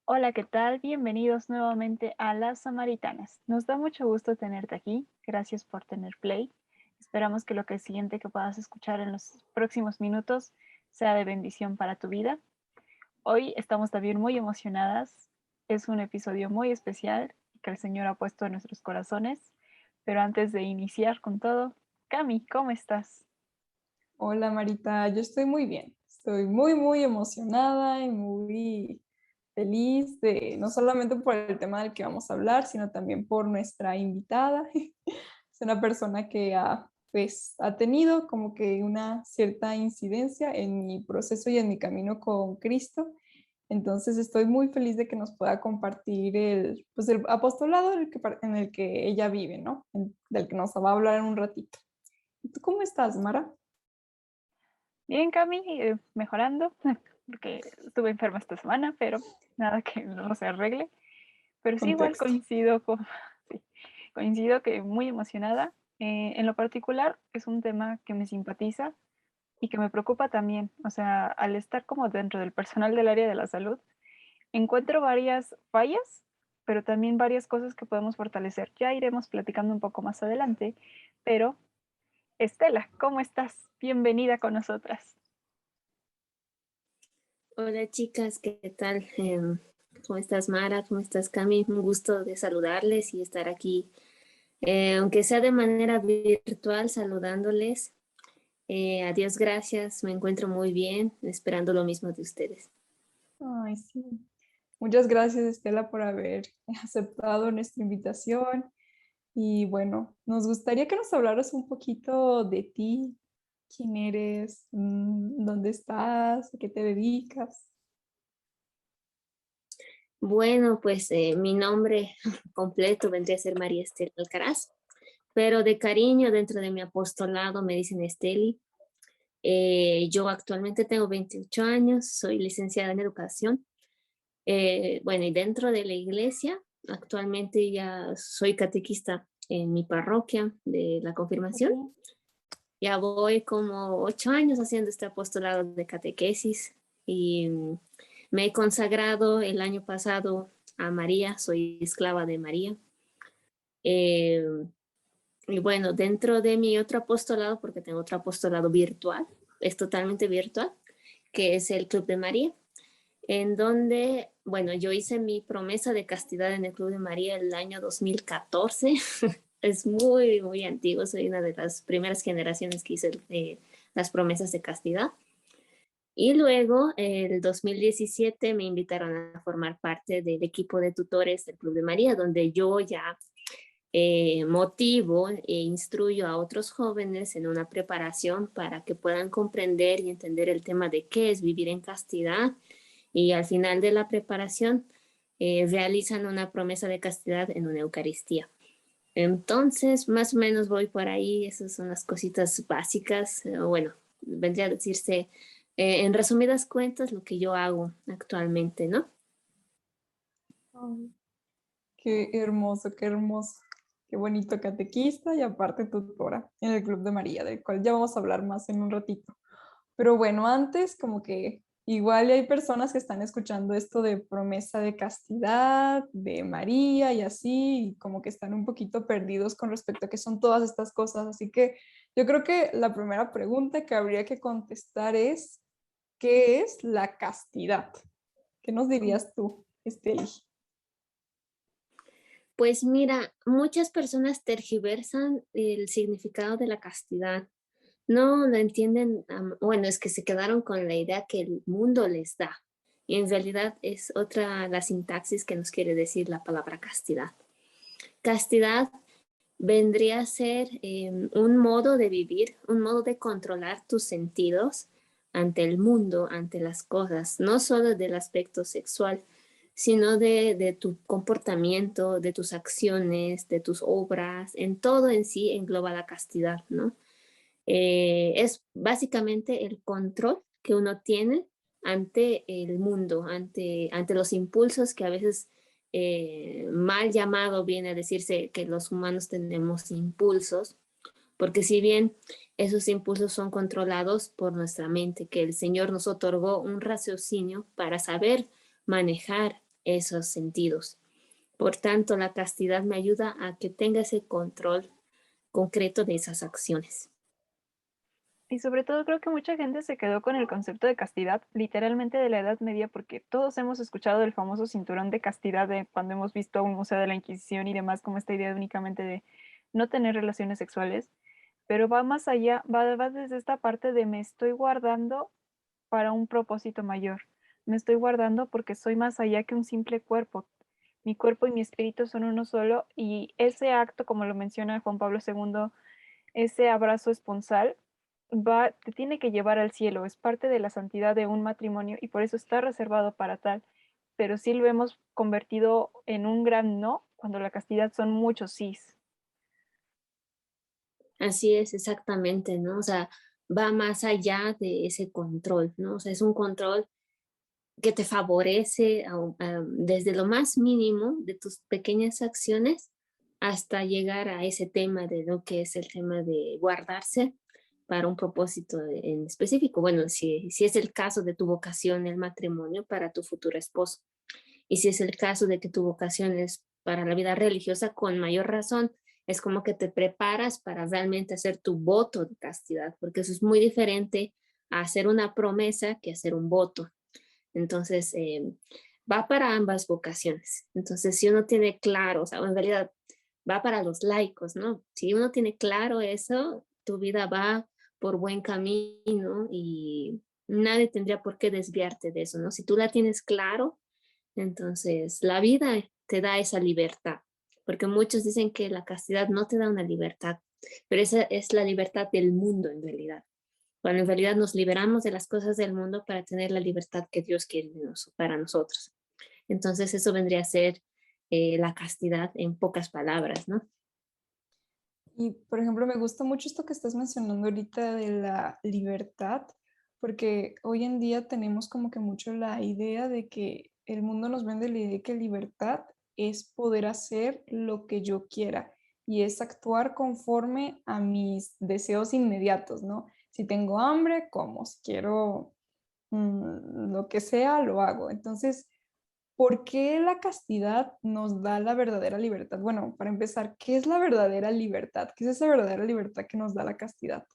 Hola, ¿qué tal? Bienvenidos nuevamente a Las Samaritanas. Nos da mucho gusto tenerte aquí. Gracias por tener play. Esperamos que lo que siguiente que puedas escuchar en los próximos minutos sea de bendición para tu vida. Hoy estamos también muy emocionadas. Es un episodio muy especial que el Señor ha puesto en nuestros corazones. Pero antes de iniciar con todo, Cami, ¿cómo estás? Hola Marita, yo estoy muy bien. Estoy muy emocionada y muy feliz de no solamente por el tema del que vamos a hablar, sino también por nuestra invitada. Es una persona que ha tenido como que una cierta incidencia en mi proceso y en mi camino con Cristo. Entonces estoy muy feliz de que nos pueda compartir el apostolado en el que ella vive, ¿no? Del que nos va a hablar en un ratito. ¿Y tú cómo estás, Mara? Bien, Cami, mejorando, porque estuve enferma esta semana, pero nada que no se arregle. Pero sí, igual Contexto. sí, coincido que muy emocionada. En lo particular, es un tema que me simpatiza y que me preocupa también. O sea, al estar como dentro del personal del área de la salud, encuentro varias fallas, pero también varias cosas que podemos fortalecer. Ya iremos platicando un poco más adelante, pero Estela, ¿cómo estás? Bienvenida con nosotras. Hola chicas, ¿qué tal? ¿Cómo estás Mara? ¿Cómo estás Cami? Un gusto de saludarles y estar aquí, aunque sea de manera virtual, saludándoles. A Dios gracias, me encuentro muy bien, esperando lo mismo de ustedes. Ay, sí. Muchas gracias, Estela, por haber aceptado nuestra invitación. Y bueno, nos gustaría que nos hablaras un poquito de ti, quién eres, dónde estás, a qué te dedicas. Bueno, pues mi nombre completo vendría a ser María Estela Alcaraz, pero de cariño dentro de mi apostolado me dicen Esteli. Yo actualmente tengo 28 años, soy licenciada en educación. Bueno, y dentro de la iglesia, actualmente ya soy catequista en mi parroquia de la confirmación. Ujú. Ya voy como 8 años haciendo este apostolado de catequesis y me he consagrado el año pasado a María, soy esclava de María. Eh, y bueno, dentro de mi otro apostolado, porque tengo otro apostolado virtual, es totalmente virtual, que es el Club de María, en donde, bueno, yo hice mi promesa de castidad en el Club de María el año 2014. Es muy antiguo, soy una de las primeras generaciones que hice las promesas de castidad. Y luego, el 2017, me invitaron a formar parte del equipo de tutores del Club de María, donde yo ya motivo e instruyo a otros jóvenes en una preparación para que puedan comprender y entender el tema de qué es vivir en castidad, y al final de la preparación realizan una promesa de castidad en una Eucaristía. Entonces, más o menos voy por ahí, esas son las cositas básicas, bueno, vendría a decirse, en resumidas cuentas, lo que yo hago actualmente, ¿no? Ay, qué hermoso, qué hermoso. Qué bonito catequista y aparte tutora en el Club de María, del cual ya vamos a hablar más en un ratito. Pero bueno, antes como que igual hay personas que están escuchando esto de promesa de castidad, de María y así, y como que están un poquito perdidos con respecto a qué son todas estas cosas. Así que yo creo que la primera pregunta que habría que contestar es, ¿qué es la castidad? ¿Qué nos dirías tú, Esteli? Pues mira, muchas personas tergiversan el significado de la castidad. No lo entienden, bueno, es que se quedaron con la idea que el mundo les da. Y en realidad es otra la sintaxis que nos quiere decir la palabra castidad. Castidad vendría a ser un modo de vivir, un modo de controlar tus sentidos ante el mundo, ante las cosas, no solo del aspecto sexual, sino de tu comportamiento, de tus acciones, de tus obras, en todo en sí engloba la castidad, ¿no? Es básicamente el control que uno tiene ante el mundo, ante los impulsos que a veces mal llamado viene a decirse que los humanos tenemos impulsos, porque si bien esos impulsos son controlados por nuestra mente, que el Señor nos otorgó un raciocinio para saber manejar esos sentidos. Por tanto, la castidad me ayuda a que tenga ese control concreto de esas acciones. Y sobre todo creo que mucha gente se quedó con el concepto de castidad literalmente de la Edad Media porque todos hemos escuchado del famoso cinturón de castidad de cuando hemos visto un museo de la Inquisición y demás, como esta idea únicamente de no tener relaciones sexuales, pero va más allá, va desde esta parte de me estoy guardando para un propósito mayor, me estoy guardando porque soy más allá que un simple cuerpo. Mi cuerpo y mi espíritu son uno solo y ese acto, como lo menciona Juan Pablo II, ese abrazo esponsal, te tiene que llevar al cielo, es parte de la santidad de un matrimonio y por eso está reservado para tal. Pero sí lo hemos convertido en un gran no, cuando la castidad son muchos sís. Así es, exactamente, ¿no? O sea, va más allá de ese control, ¿no? O sea, es un control que te favorece desde lo más mínimo de tus pequeñas acciones hasta llegar a ese tema de lo que es el tema de guardarse para un propósito en específico. Bueno, si es el caso de tu vocación, el matrimonio para tu futuro esposo. Y si es el caso de que tu vocación es para la vida religiosa, con mayor razón, es como que te preparas para realmente hacer tu voto de castidad, porque eso es muy diferente a hacer una promesa que hacer un voto. Entonces, va para ambas vocaciones. Entonces, si uno tiene claro, o sea, en realidad va para los laicos, ¿no? Si uno tiene claro eso, tu vida va por buen camino y nadie tendría por qué desviarte de eso, ¿no? Si tú la tienes claro, entonces la vida te da esa libertad, porque muchos dicen que la castidad no te da una libertad, pero esa es la libertad del mundo en realidad, cuando en realidad nos liberamos de las cosas del mundo para tener la libertad que Dios quiere para nosotros. Entonces eso vendría a ser la castidad en pocas palabras, ¿no? Y, por ejemplo, me gusta mucho esto que estás mencionando ahorita de la libertad, porque hoy en día tenemos como que mucho la idea de que el mundo nos vende la idea de que libertad es poder hacer lo que yo quiera y es actuar conforme a mis deseos inmediatos, ¿no? Si tengo hambre, como, si quiero lo que sea, lo hago. Entonces, ¿por qué la castidad nos da la verdadera libertad? Bueno, para empezar, ¿qué es la verdadera libertad? ¿Qué es esa verdadera libertad que nos da la castidad?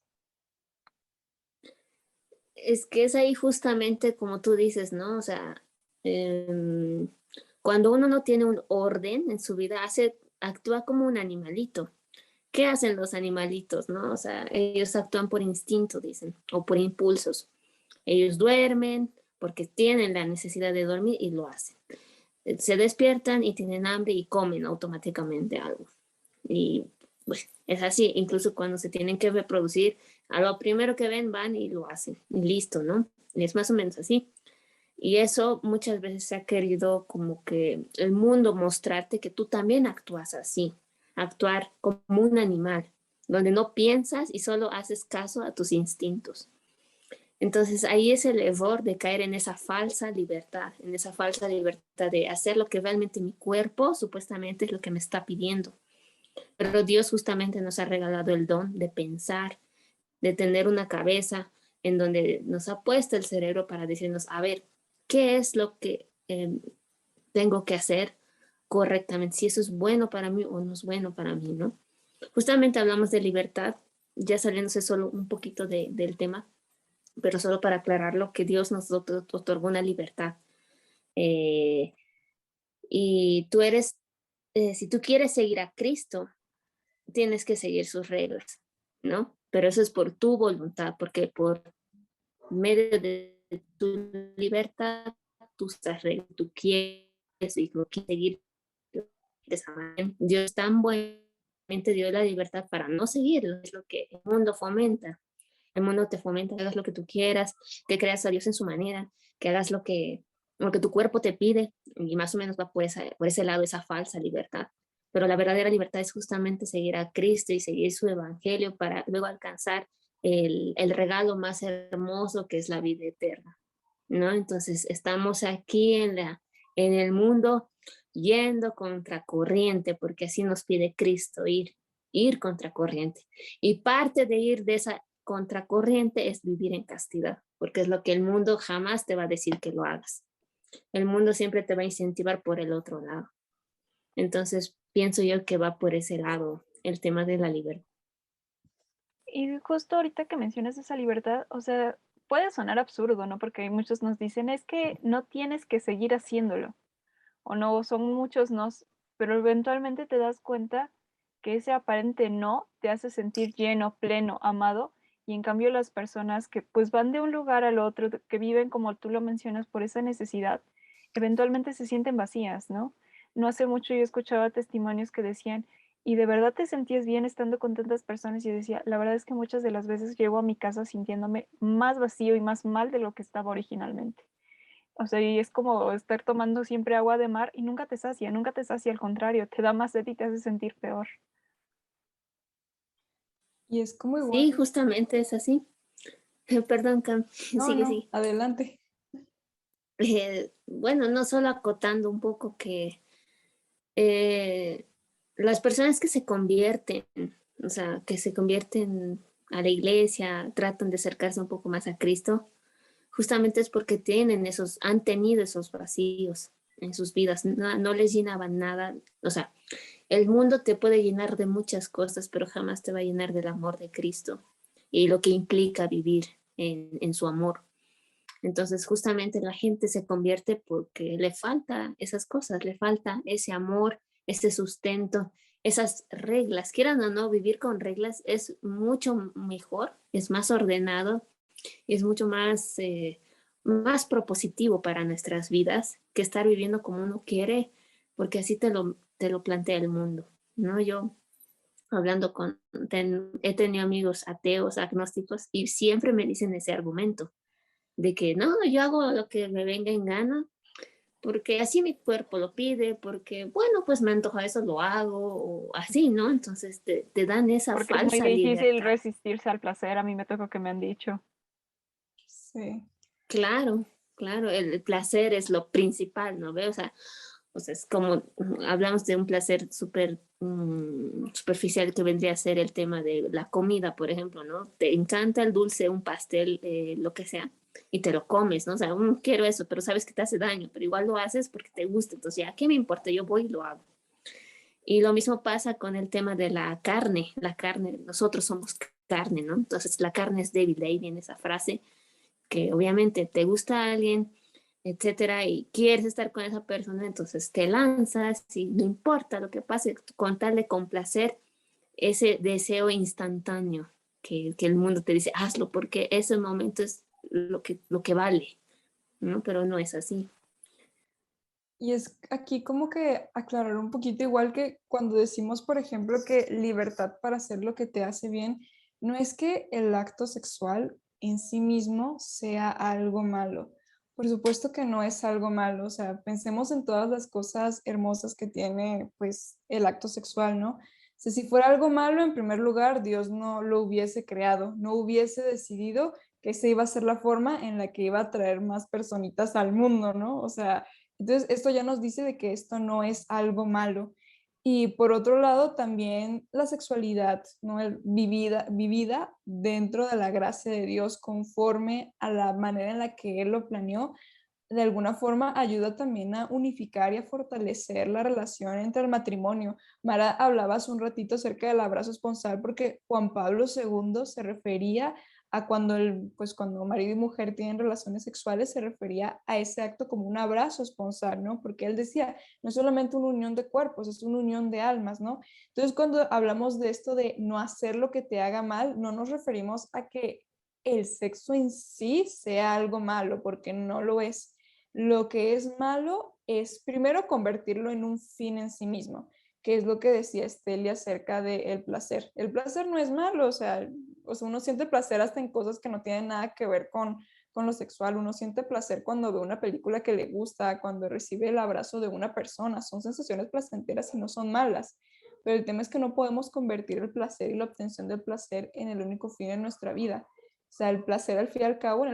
Es que es ahí justamente como tú dices, ¿no? O sea, em, cuando uno no tiene un orden en su vida, actúa como un animalito. ¿Qué hacen los animalitos, no? O sea, ellos actúan por instinto, dicen, o por impulsos. Ellos duermen porque tienen la necesidad de dormir y lo hacen. Se despiertan y tienen hambre y comen automáticamente algo. Y pues es así, incluso cuando se tienen que reproducir, a lo primero que ven van y lo hacen. Y listo, ¿no? Y es más o menos así. Y eso muchas veces se ha querido como que el mundo mostrarte que tú también actúas así, actuar como un animal, donde no piensas y solo haces caso a tus instintos. Entonces ahí es el error de caer en esa falsa libertad de hacer lo que realmente mi cuerpo supuestamente es lo que me está pidiendo. Pero Dios justamente nos ha regalado el don de pensar, de tener una cabeza en donde nos ha puesto el cerebro para decirnos, a ver, ¿qué es lo que tengo que hacer correctamente? Si eso es bueno para mí o no es bueno para mí, ¿no? Justamente hablamos de libertad, ya saliéndose solo un poquito del tema, pero solo para aclararlo, que Dios nos otorgó una libertad. Eh, y tú eres, si tú quieres seguir a Cristo, tienes que seguir sus reglas, ¿no? Pero eso es por tu voluntad, porque por medio de tu libertad, tú estás reglas, tú quieres y lo quieres seguir de esa manera. Dios tan buenamente dio la libertad para no seguirlo, es lo que el mundo fomenta. El mundo te fomenta que hagas lo que tú quieras, que creas a Dios en su manera, que hagas lo que tu cuerpo te pide, y más o menos va por ese lado esa falsa libertad. Pero la verdadera libertad es justamente seguir a Cristo y seguir su evangelio para luego alcanzar el regalo más hermoso que es la vida eterna, ¿no? Entonces estamos aquí en el mundo yendo contracorriente, porque así nos pide Cristo ir contracorriente. Y parte de ir de esa contracorriente es vivir en castidad, porque es lo que el mundo jamás te va a decir que lo hagas. el mundo siempre te va a incentivar por el otro lado. Entonces, pienso yo que va por ese lado el tema de la libertad. Y justo ahorita que mencionas esa libertad, o sea, puede sonar absurdo, ¿no? Porque muchos nos dicen, es que no tienes que seguir haciéndolo, o no, son muchos nos, pero eventualmente te das cuenta que ese aparente no te hace sentir lleno, pleno, amado, y en cambio las personas que pues van de un lugar al otro, que viven como tú lo mencionas por esa necesidad, eventualmente se sienten vacías, ¿no? No hace mucho yo escuchaba testimonios que decían, ¿y de verdad te sentías bien estando con tantas personas? Y yo decía, la verdad es que muchas de las veces llego a mi casa sintiéndome más vacío y más mal de lo que estaba originalmente. O sea, y es como estar tomando siempre agua de mar y nunca te sacia, al contrario, te da más sed y te hace sentir peor. Y es como igual, Sí, justamente es así. Perdón, Cam, no, sigue, no, sigue. adelante. Bueno, no solo acotando un poco que eh, las personas que se convierten, o sea, que se convierten a la iglesia, tratan de acercarse un poco más a Cristo, justamente es porque han tenido esos vacíos en sus vidas, no, no les llenaban nada, o sea, el mundo te puede llenar de muchas cosas, pero jamás te va a llenar del amor de Cristo y lo que implica vivir en su amor. Entonces, justamente la gente se convierte porque le falta esas cosas, le falta ese amor, ese sustento, esas reglas. Quieran o no, vivir con reglas es mucho mejor, es más ordenado, es mucho más, más propositivo para nuestras vidas que estar viviendo como uno quiere, porque así te lo plantea el mundo, ¿no? Yo hablando he tenido amigos ateos, agnósticos, y siempre me dicen ese argumento de que no, yo hago lo que me venga en gana, porque así mi cuerpo lo pide, porque bueno, pues me antoja eso, lo hago, o así, ¿no? Entonces te dan esa Porque es muy falsa difícil libertad. resistirse al placer, a mí me tocó que me han dicho. Sí. Claro, claro, el placer es lo principal, ¿no? ¿Ve? O sea, es como hablamos de un placer súper superficial que vendría a ser el tema de la comida, por ejemplo, ¿no? Te encanta el dulce, un pastel, lo que sea, y te lo comes, ¿no? O sea, quiero eso, pero sabes que te hace daño, pero igual lo haces porque te gusta, entonces ya, ¿qué me importa? Yo voy y lo hago. Y lo mismo pasa con el tema de la carne, nosotros somos carne, ¿no? Entonces la carne es débil, de ahí viene esa frase que obviamente te gusta a alguien, etcétera, y quieres estar con esa persona, entonces te lanzas y no importa lo que pase, con tal de complacer ese deseo instantáneo que el mundo te dice, hazlo porque ese momento es lo que vale, ¿no? Pero no es así. Y es aquí como que aclarar un poquito, igual que cuando decimos, por ejemplo, que libertad para hacer lo que te hace bien, no es que el acto sexual en sí mismo sea algo malo. Por supuesto que no es algo malo, o sea, pensemos en todas las cosas hermosas que tiene pues el acto sexual, ¿no? O sea, si fuera algo malo, en primer lugar, Dios no lo hubiese creado, no hubiese decidido que esa iba a ser la forma en la que iba a traer más personitas al mundo, ¿no? O sea, entonces, esto ya nos dice de que esto no es algo malo. Y por otro lado, también la sexualidad, ¿no? Vivida dentro de la gracia de Dios, conforme a la manera en la que Él lo planeó, de alguna forma ayuda también a unificar y a fortalecer la relación entre el matrimonio. Mara hablaba hace un ratito acerca del abrazo esponsal porque Juan Pablo II se refería a cuando, pues cuando marido y mujer tienen relaciones sexuales, se refería a ese acto como un abrazo esponsal, ¿no? Porque él decía, no es solamente una unión de cuerpos, es una unión de almas, ¿no? Entonces, cuando hablamos de esto de no hacer lo que te haga mal, no nos referimos a que el sexo en sí sea algo malo, porque no lo es. Lo que es malo es primero convertirlo en un fin en sí mismo, que es lo que decía Estelia acerca del placer. El placer no es malo, o sea, uno siente placer hasta en cosas que no tienen nada que ver con lo sexual. Uno siente placer cuando ve una película que le gusta, cuando recibe el abrazo de una persona. Son sensaciones placenteras y no son malas. Pero el tema es que no podemos convertir el placer y la obtención del placer en el único fin de nuestra vida. O sea, el placer al fin y al cabo,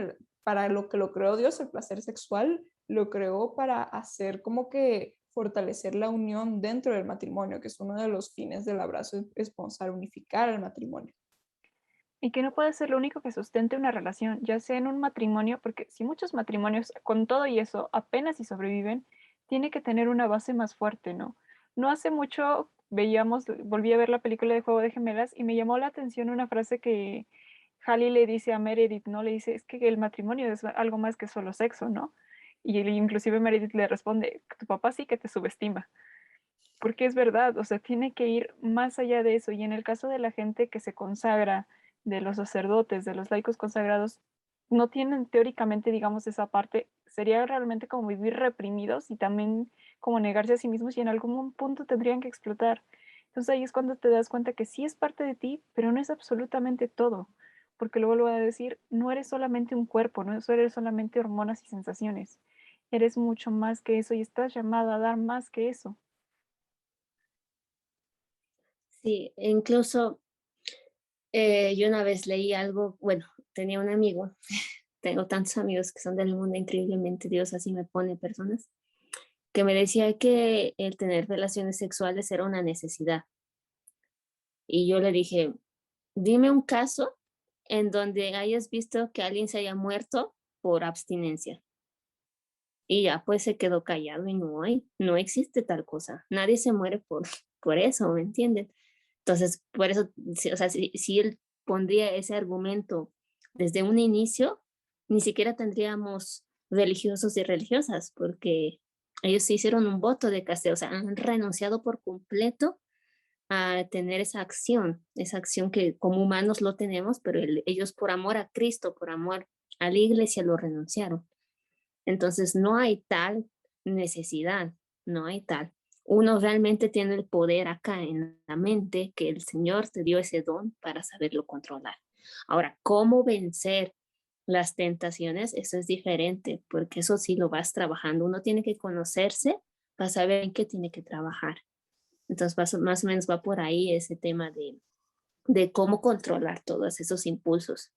para lo que lo creó Dios, el placer sexual, lo creó para hacer como que fortalecer la unión dentro del matrimonio, que es uno de los fines del abrazo esponsal, unificar el matrimonio. Y que no puede ser lo único que sustente una relación, ya sea en un matrimonio, porque si muchos matrimonios con todo y eso apenas si sobreviven, tiene que tener una base más fuerte, ¿no? No hace mucho volví a ver la película de Juego de Gemelas y me llamó la atención una frase que Hallie le dice a Meredith, ¿no? Le dice, es que el matrimonio es algo más que solo sexo, ¿no? Y inclusive Meredith le responde, tu papá sí que te subestima, porque es verdad, o sea, tiene que ir más allá de eso. Y en el caso de la gente que se consagra, de los sacerdotes, de los laicos consagrados, no tienen teóricamente, digamos, esa parte. Sería realmente como vivir reprimidos y también como negarse a sí mismos y en algún punto tendrían que explotar. Entonces ahí es cuando te das cuenta que sí es parte de ti, pero no es absolutamente todo. Porque luego lo voy a decir, no eres solamente un cuerpo, no eres solamente hormonas y sensaciones. Eres mucho más que eso y estás llamada a dar más que eso. Sí, incluso yo una vez leí algo, bueno, tenía un amigo, tengo tantos amigos que son del mundo, increíblemente Dios así me pone personas, que me decía que el tener relaciones sexuales era una necesidad. Y yo le dije, dime un caso en donde hayas visto que alguien se haya muerto por abstinencia. Y ya pues se quedó callado y no existe tal cosa. Nadie se muere por eso, ¿me entienden? Entonces, por eso, o sea, si él pondría ese argumento desde un inicio, ni siquiera tendríamos religiosos y religiosas, porque ellos se hicieron un voto de castidad, o sea, han renunciado por completo a tener esa acción que como humanos lo tenemos, pero ellos por amor a Cristo, por amor a la iglesia lo renunciaron. Entonces no hay tal necesidad, no hay tal. Uno realmente tiene el poder acá en la mente que el Señor te dio ese don para saberlo controlar. Ahora, ¿cómo vencer las tentaciones? Eso es diferente, porque eso sí lo vas trabajando. Uno tiene que conocerse para saber en qué tiene que trabajar. Entonces, más o menos va por ahí ese tema de cómo controlar todos esos impulsos.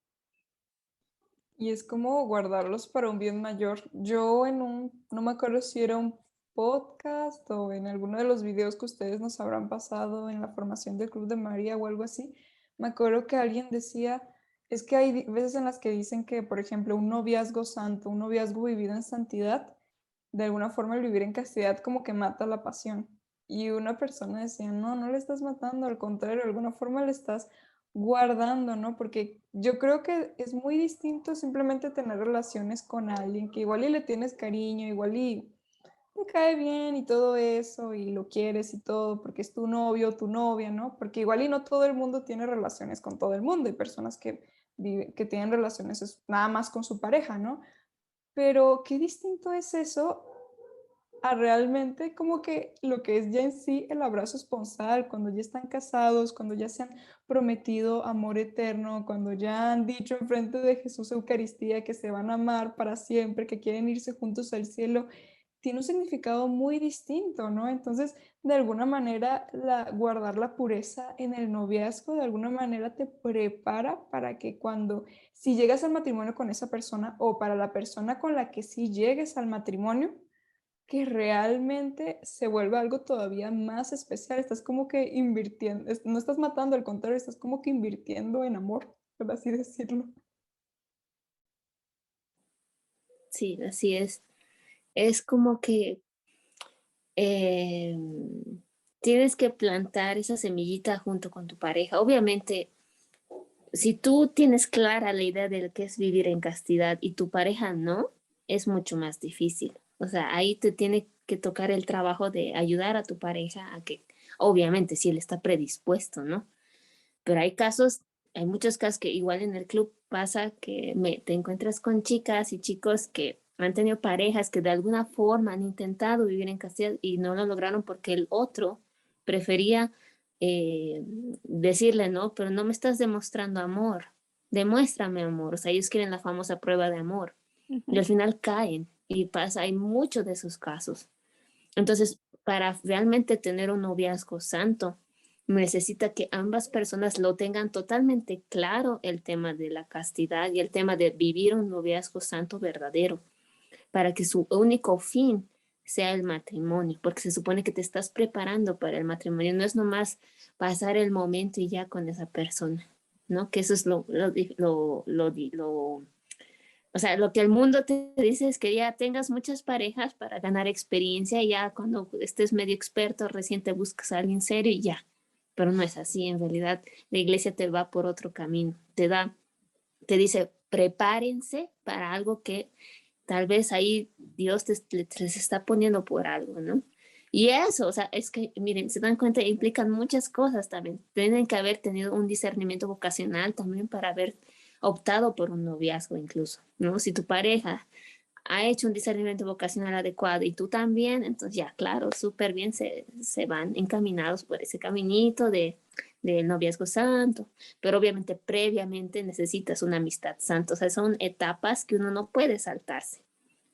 Y es como guardarlos para un bien mayor. Yo no me acuerdo si era un podcast o en alguno de los videos que ustedes nos habrán pasado en la formación del Club de María o algo así, me acuerdo que alguien decía, es que hay veces en las que dicen que, por ejemplo, un noviazgo santo, un noviazgo vivido en santidad, de alguna forma el vivir en castidad como que mata la pasión. Y una persona decía, no, no le estás matando, al contrario, de alguna forma le estás guardando, ¿no? Porque yo creo que es muy distinto simplemente tener relaciones con alguien que igual y le tienes cariño, igual y te cae bien y todo eso y lo quieres y todo porque es tu novio o tu novia, ¿no? Porque igual y no todo el mundo tiene relaciones con todo el mundo. Hay personas que tienen relaciones nada más con su pareja, ¿no? Pero qué distinto es eso a realmente como que lo que es ya en sí el abrazo esponsal, cuando ya están casados, cuando ya se han prometido amor eterno, cuando ya han dicho en frente de Jesús Eucaristía que se van a amar para siempre, que quieren irse juntos al cielo, tiene un significado muy distinto, ¿no? Entonces, de alguna manera, guardar la pureza en el noviazgo, de alguna manera te prepara para que cuando, si llegas al matrimonio con esa persona o para la persona con la que sí llegues al matrimonio, que realmente se vuelve algo todavía más especial. Estás como que invirtiendo, no estás matando, al contrario, estás como que invirtiendo en amor, por así decirlo. Sí, así es. Es como que eh, tienes que plantar esa semillita junto con tu pareja. Obviamente, si tú tienes clara la idea de lo que es vivir en castidad y tu pareja no, es mucho más difícil. O sea, ahí te tiene que tocar el trabajo de ayudar a tu pareja a que, obviamente, si él está predispuesto, ¿no? Pero hay muchos casos que igual en el club pasa que te encuentras con chicas y chicos que han tenido parejas que de alguna forma han intentado vivir en castidad y no lo lograron porque el otro prefería decirle, no, pero no me estás demostrando amor, demuéstrame amor. O sea, ellos quieren la famosa prueba de amor y Ujú. al final caen y pasa, hay muchos de esos casos. Entonces, para realmente tener un noviazgo santo, necesita que ambas personas lo tengan totalmente claro el tema de la castidad y el tema de vivir un noviazgo santo verdadero, para que su único fin sea el matrimonio, porque se supone que te estás preparando para el matrimonio, no es nomás pasar el momento y ya con esa persona. ¿no? Que eso es o sea, lo que el mundo te dice es que ya tengas muchas parejas para ganar experiencia y ya cuando estés medio experto recién te buscas a alguien serio y ya. Pero no es así, en realidad la iglesia te va por otro camino, te dice, prepárense para algo que tal vez ahí Dios les está poniendo por algo, ¿no? Y eso, o sea, es que, miren, se dan cuenta, implican muchas cosas también. Tienen que haber tenido un discernimiento vocacional también para haber optado por un noviazgo incluso, ¿no? Si tu pareja ha hecho un discernimiento vocacional adecuado y tú también, entonces ya, claro, súper bien se van encaminados por ese caminito del noviazgo santo, pero obviamente previamente necesitas una amistad santa, o sea, son etapas que uno no puede saltarse,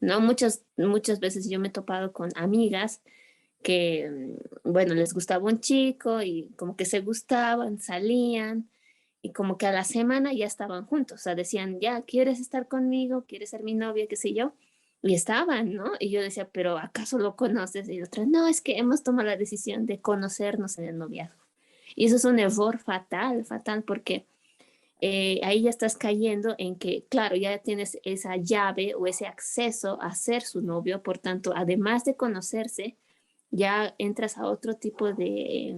¿no? Muchas veces yo me he topado con amigas que, bueno, les gustaba un chico y como que se gustaban, salían y como que a la semana ya estaban juntos, o sea, decían, ya, ¿quieres estar conmigo? ¿Quieres ser mi novia? ¿Qué sé yo? Y estaban, ¿no? Y yo decía, pero ¿acaso lo conoces? Y otra, no, es que hemos tomado la decisión de conocernos en el noviazgo. Y eso es un error fatal, fatal, porque ahí ya estás cayendo en que, claro, ya tienes esa llave o ese acceso a ser su novio, por tanto, además de conocerse, ya entras a otro tipo de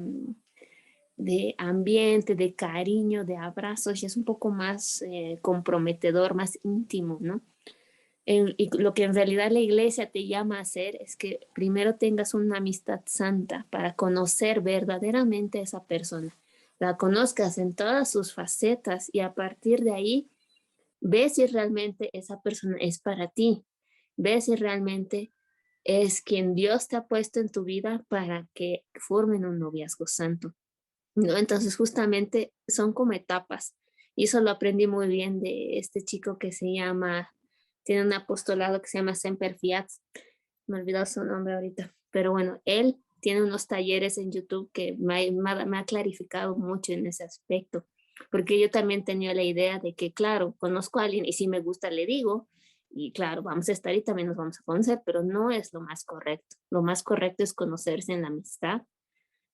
ambiente, de cariño, de abrazos, y es un poco más comprometedor, más íntimo, ¿no? Y lo que en realidad la iglesia te llama a hacer es que primero tengas una amistad santa para conocer verdaderamente a esa persona, la conozcas en todas sus facetas y a partir de ahí ves si realmente esa persona es para ti, ves si realmente es quien Dios te ha puesto en tu vida para que formen un noviazgo santo, ¿no? Entonces justamente son como etapas y eso lo aprendí muy bien de este chico que se llama, tiene un apostolado que se llama Semper Fiat, me he olvidado su nombre ahorita, pero bueno, él tiene unos talleres en YouTube que me ha clarificado mucho en ese aspecto, porque yo también tenía la idea de que, claro, conozco a alguien y si me gusta le digo, y claro, vamos a estar y también nos vamos a conocer, pero no es lo más correcto. Lo más correcto es conocerse en la amistad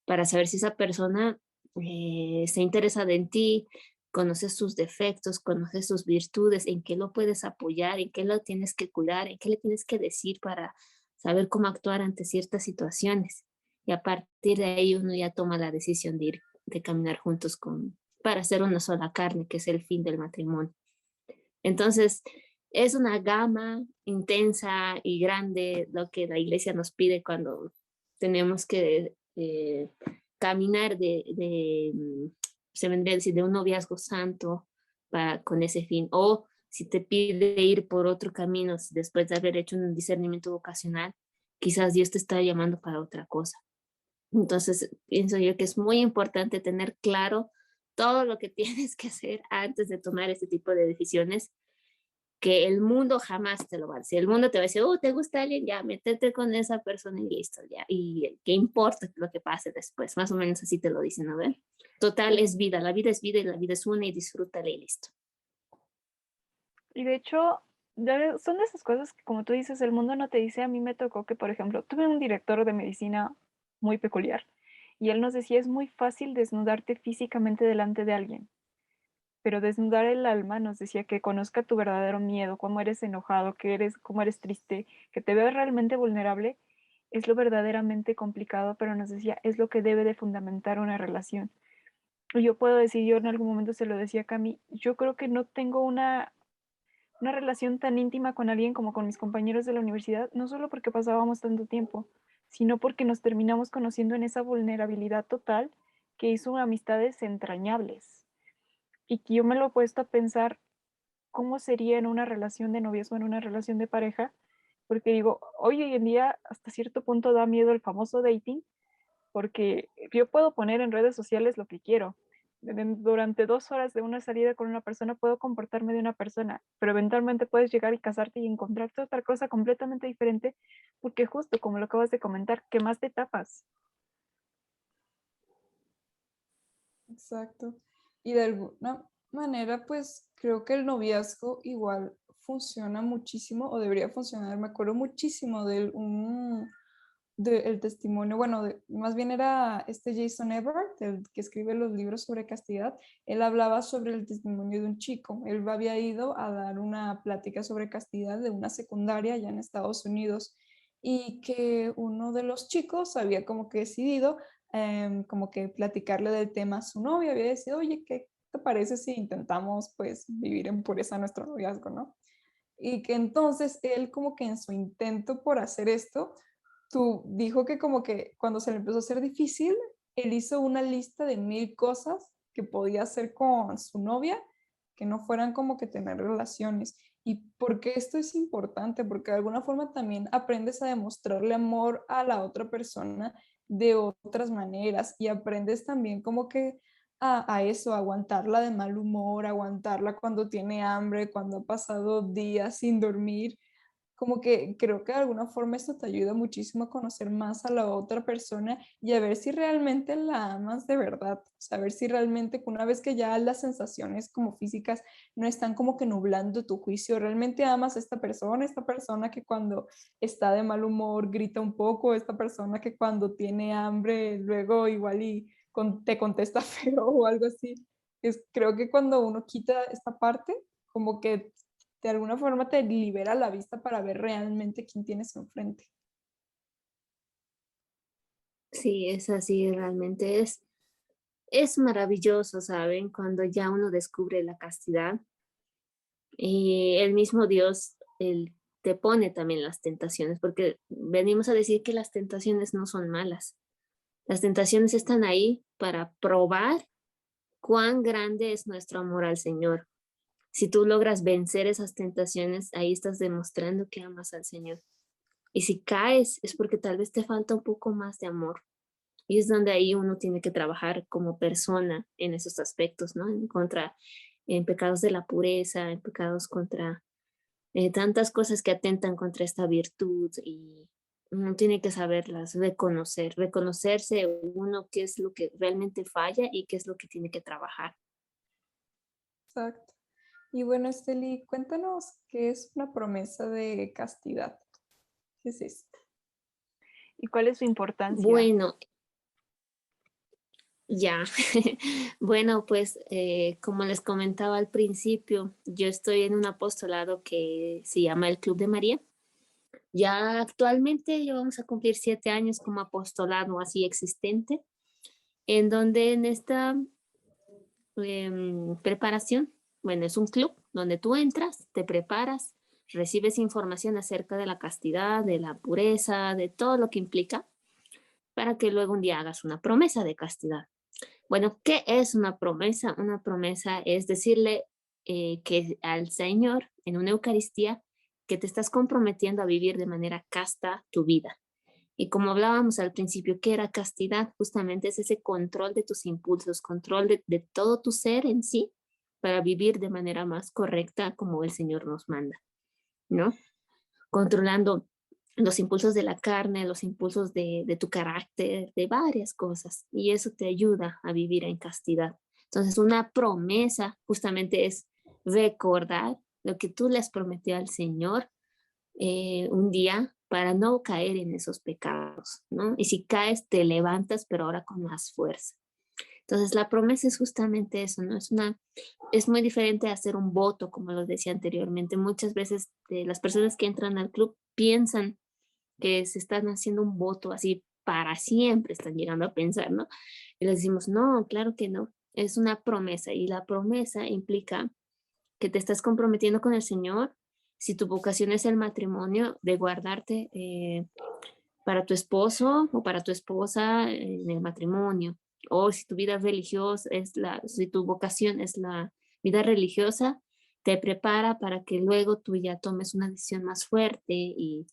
para saber si esa persona está interesada en ti, conoces sus defectos, conoces sus virtudes, en qué lo puedes apoyar, en qué lo tienes que cuidar, en qué le tienes que decir para saber cómo actuar ante ciertas situaciones. Y a partir de ahí uno ya toma la decisión de ir, de caminar juntos para hacer una sola carne, que es el fin del matrimonio. Entonces, es una gama intensa y grande lo que la iglesia nos pide cuando tenemos que caminar se vendría a decir, de un noviazgo santo con ese fin. O si te pide ir por otro camino después de haber hecho un discernimiento vocacional, quizás Dios te está llamando para otra cosa. Entonces, pienso yo que es muy importante tener claro todo lo que tienes que hacer antes de tomar este tipo de decisiones que el mundo jamás te lo va a decir. El mundo te va a decir, ¿te gusta alguien? Ya, métete con esa persona y listo, ya. Y qué importa lo que pase después. Más o menos así te lo dicen, ¿no ven? Total, es vida. La vida es vida y la vida es una y disfrútala y listo. Y de hecho, son de esas cosas que, como tú dices, el mundo no te dice. A mí me tocó que, por ejemplo, tuve un director de medicina muy peculiar y él nos decía, es muy fácil desnudarte físicamente delante de alguien, pero desnudar el alma, nos decía, que conozca tu verdadero miedo, cómo eres enojado, cómo eres triste, que te veas realmente vulnerable, es lo verdaderamente complicado, pero nos decía, es lo que debe de fundamentar una relación. Y yo puedo decir, yo en algún momento se lo decía a Cami, yo creo que no tengo una relación tan íntima con alguien como con mis compañeros de la universidad, no solo porque pasábamos tanto tiempo, sino porque nos terminamos conociendo en esa vulnerabilidad total que hizo amistades entrañables. Y que yo me lo he puesto a pensar cómo sería en una relación de noviazgo, en una relación de pareja, porque digo, hoy en día hasta cierto punto da miedo el famoso dating, porque yo puedo poner en redes sociales lo que quiero. Durante 2 horas de una salida con una persona puedo comportarme de una persona, pero eventualmente puedes llegar y casarte y encontrarte otra cosa completamente diferente, porque justo como lo acabas de comentar, ¿qué más de etapas? Exacto. Y de alguna manera, pues creo que el noviazgo igual funciona muchísimo o debería funcionar. Me acuerdo muchísimo de el testimonio, bueno, más bien era este Jason Everett, el que escribe los libros sobre castidad. Él hablaba sobre el testimonio de un chico. Él había ido a dar una plática sobre castidad de una secundaria allá en Estados Unidos y que uno de los chicos había como que decidido como que platicarle del tema a su novia, había decidido, oye, ¿qué te parece si intentamos pues vivir en pureza nuestro noviazgo, ¿no? Y que entonces él como que en su intento por hacer esto, dijo que como que cuando se le empezó a hacer difícil, él hizo una lista de 1000 cosas que podía hacer con su novia que no fueran como que tener relaciones. ¿Y por qué esto es importante? Porque de alguna forma también aprendes a demostrarle amor a la otra persona de otras maneras y aprendes también como que a eso, a aguantarla de mal humor, aguantarla cuando tiene hambre, cuando ha pasado días sin dormir. Como que creo que de alguna forma esto te ayuda muchísimo a conocer más a la otra persona y a ver si realmente la amas de verdad, saber si realmente una vez que ya las sensaciones como físicas no están como que nublando tu juicio, realmente amas a esta persona que cuando está de mal humor grita un poco, esta persona que cuando tiene hambre luego igual y te contesta feo o algo así. Creo que cuando uno quita esta parte, como que de alguna forma te libera la vista para ver realmente quién tienes enfrente. Sí, es así, realmente es maravilloso, ¿saben? Cuando ya uno descubre la castidad y el mismo Dios, él te pone también las tentaciones, porque venimos a decir que las tentaciones no son malas. Las tentaciones están ahí para probar cuán grande es nuestro amor al Señor. Si tú logras vencer esas tentaciones, ahí estás demostrando que amas al Señor. Y si caes, es porque tal vez te falta un poco más de amor. Y es donde ahí uno tiene que trabajar como persona en esos aspectos, ¿no? En pecados de la pureza, en pecados contra tantas cosas que atentan contra esta virtud y uno tiene que saberlas, reconocerse uno qué es lo que realmente falla y qué es lo que tiene que trabajar. Exacto. Y bueno, Esteli, cuéntanos qué es una promesa de castidad. ¿Qué es esto? ¿Y cuál es su importancia? Bueno, ya, bueno, pues como les comentaba al principio, yo estoy en un apostolado que se llama el Club de María. Ya actualmente ya vamos a cumplir 7 años como apostolado así existente, en donde en esta preparación, bueno, es un club donde tú entras, te preparas, recibes información acerca de la castidad, de la pureza, de todo lo que implica, para que luego un día hagas una promesa de castidad. Bueno, ¿qué es una promesa? Una promesa es decirle que al Señor en una Eucaristía que te estás comprometiendo a vivir de manera casta tu vida. Y como hablábamos al principio, ¿qué era castidad? Justamente es ese control de tus impulsos, control de todo tu ser en sí para vivir de manera más correcta como el Señor nos manda, ¿no? Controlando los impulsos de la carne, los impulsos de tu carácter, de varias cosas. Y eso te ayuda a vivir en castidad. Entonces, una promesa justamente es recordar lo que tú le has prometido al Señor un día para no caer en esos pecados, ¿no? Y si caes, te levantas, pero ahora con más fuerza. Entonces, la promesa es justamente eso, ¿no? Es muy diferente a hacer un voto, como lo decía anteriormente. Muchas veces las personas que entran al club piensan que se están haciendo un voto así para siempre, están llegando a pensar, ¿no? Y les decimos, no, claro que no, es una promesa y la promesa implica que te estás comprometiendo con el Señor, si tu vocación es el matrimonio, de guardarte para tu esposo o para tu esposa en el matrimonio, o si tu vida religiosa si tu vocación es la vida religiosa, te prepara para que luego tú ya tomes una decisión más fuerte y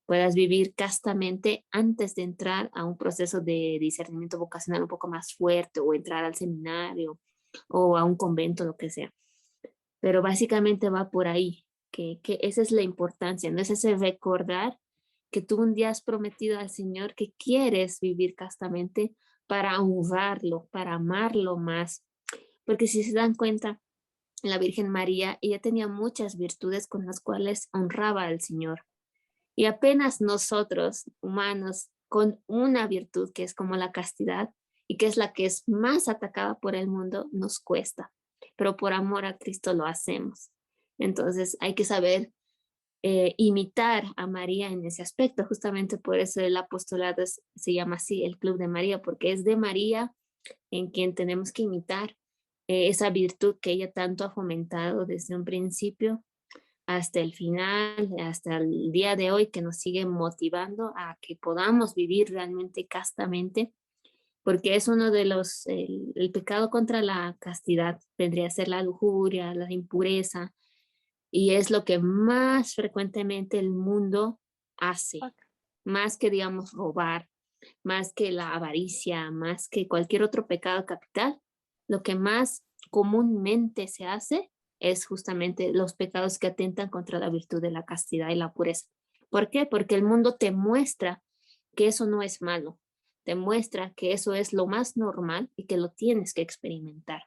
puedas vivir castamente antes de entrar a un proceso de discernimiento vocacional un poco más fuerte o entrar al seminario o a un convento, lo que sea. Pero básicamente va por ahí, que esa es la importancia, no es ese recordar que tú un día has prometido al Señor que quieres vivir castamente para honrarlo, para amarlo más. Porque si se dan cuenta, la Virgen María, ella tenía muchas virtudes con las cuales honraba al Señor. Y apenas nosotros, humanos, con una virtud que es como la castidad y que es la que es más atacada por el mundo, nos cuesta, pero por amor a Cristo lo hacemos. Entonces hay que saber imitar a María en ese aspecto. Justamente por eso el apostolado se llama así, el Club de María, porque es de María en quien tenemos que imitar esa virtud que ella tanto ha fomentado desde un principio hasta el final, hasta el día de hoy, que nos sigue motivando a que podamos vivir realmente castamente, porque es uno de los, el pecado contra la castidad vendría a ser la lujuria, la impureza, y es lo que más frecuentemente el mundo hace, Ok. más que, digamos, robar, más que la avaricia, más que cualquier otro pecado capital, lo que más comúnmente se hace es justamente los pecados que atentan contra la virtud de la castidad y la pureza. ¿Por qué? Porque el mundo te muestra que eso no es malo, te muestra que eso es lo más normal y que lo tienes que experimentar.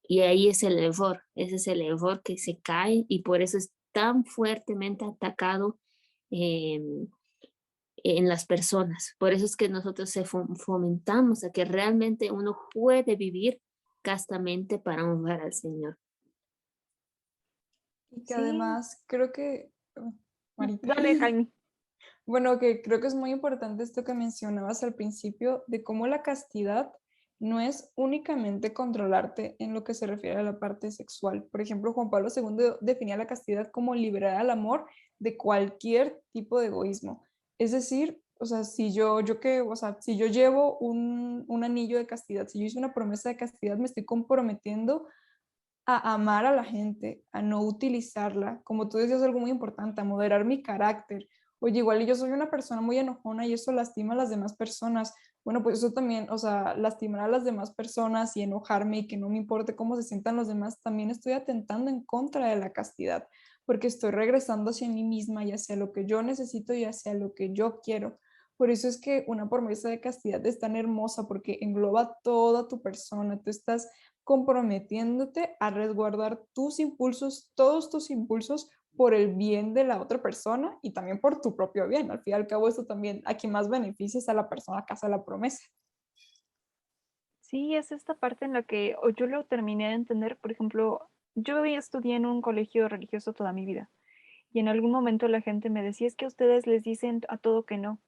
Y ahí es el error, ese es el error que se cae y por eso es tan fuertemente atacado eh, en las personas. Por eso es que nosotros fomentamos a que realmente uno puede vivir castamente para honrar al Señor. Y que Sí, además creo que, Marita, dale, Jaime. bueno, que creo que es muy importante esto que mencionabas al principio de cómo la castidad no es únicamente controlarte en lo que se refiere a la parte sexual. Por ejemplo, Juan Pablo II definía la castidad como liberar al amor de cualquier tipo de egoísmo. Es decir, o sea, si yo llevo un anillo de castidad, si yo hice una promesa de castidad, me estoy comprometiendo a amar a la gente, a no utilizarla, como tú decías, algo muy importante, a moderar mi carácter. Oye, igual yo soy una persona muy enojona y eso lastima a las demás personas. Bueno, pues eso también, o sea, lastimar a las demás personas y enojarme y que no me importe cómo se sientan los demás, también estoy atentando en contra de la castidad, porque estoy regresando hacia mí misma y hacia lo que yo necesito y hacia lo que yo quiero. Por eso es que una promesa de castidad es tan hermosa porque engloba toda tu persona. Tú estás comprometiéndote a resguardar tus impulsos, todos tus impulsos por el bien de la otra persona y también por tu propio bien. Al fin y al cabo, esto también a quien más beneficia es a la persona que hace la promesa. Sí, es esta parte en la que o yo lo terminé de entender. Por ejemplo, yo estudié en un colegio religioso toda mi vida y en algún momento la gente me decía, es que ustedes les dicen a todo que no,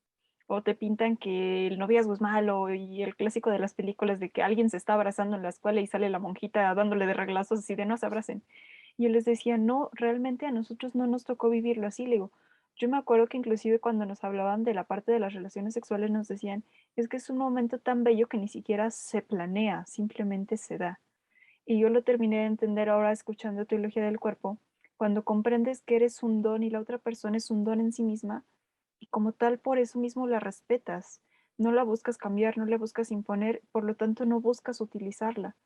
o te pintan que el noviazgo es malo y el clásico de las películas de que alguien se está abrazando en la escuela y sale la monjita dándole de reglazos así de no se abracen. Y yo les decía, no, realmente a nosotros no nos tocó vivirlo así. Le digo, yo me acuerdo que inclusive cuando nos hablaban de la parte de las relaciones sexuales nos decían, es que es un momento tan bello que ni siquiera se planea, simplemente se da. Y yo lo terminé de entender ahora escuchando Teología del Cuerpo, cuando comprendes que eres un don y la otra persona es un don en sí misma, y como tal por eso mismo la respetas. No la buscas cambiar, no le buscas imponer, por lo tanto no buscas utilizarla,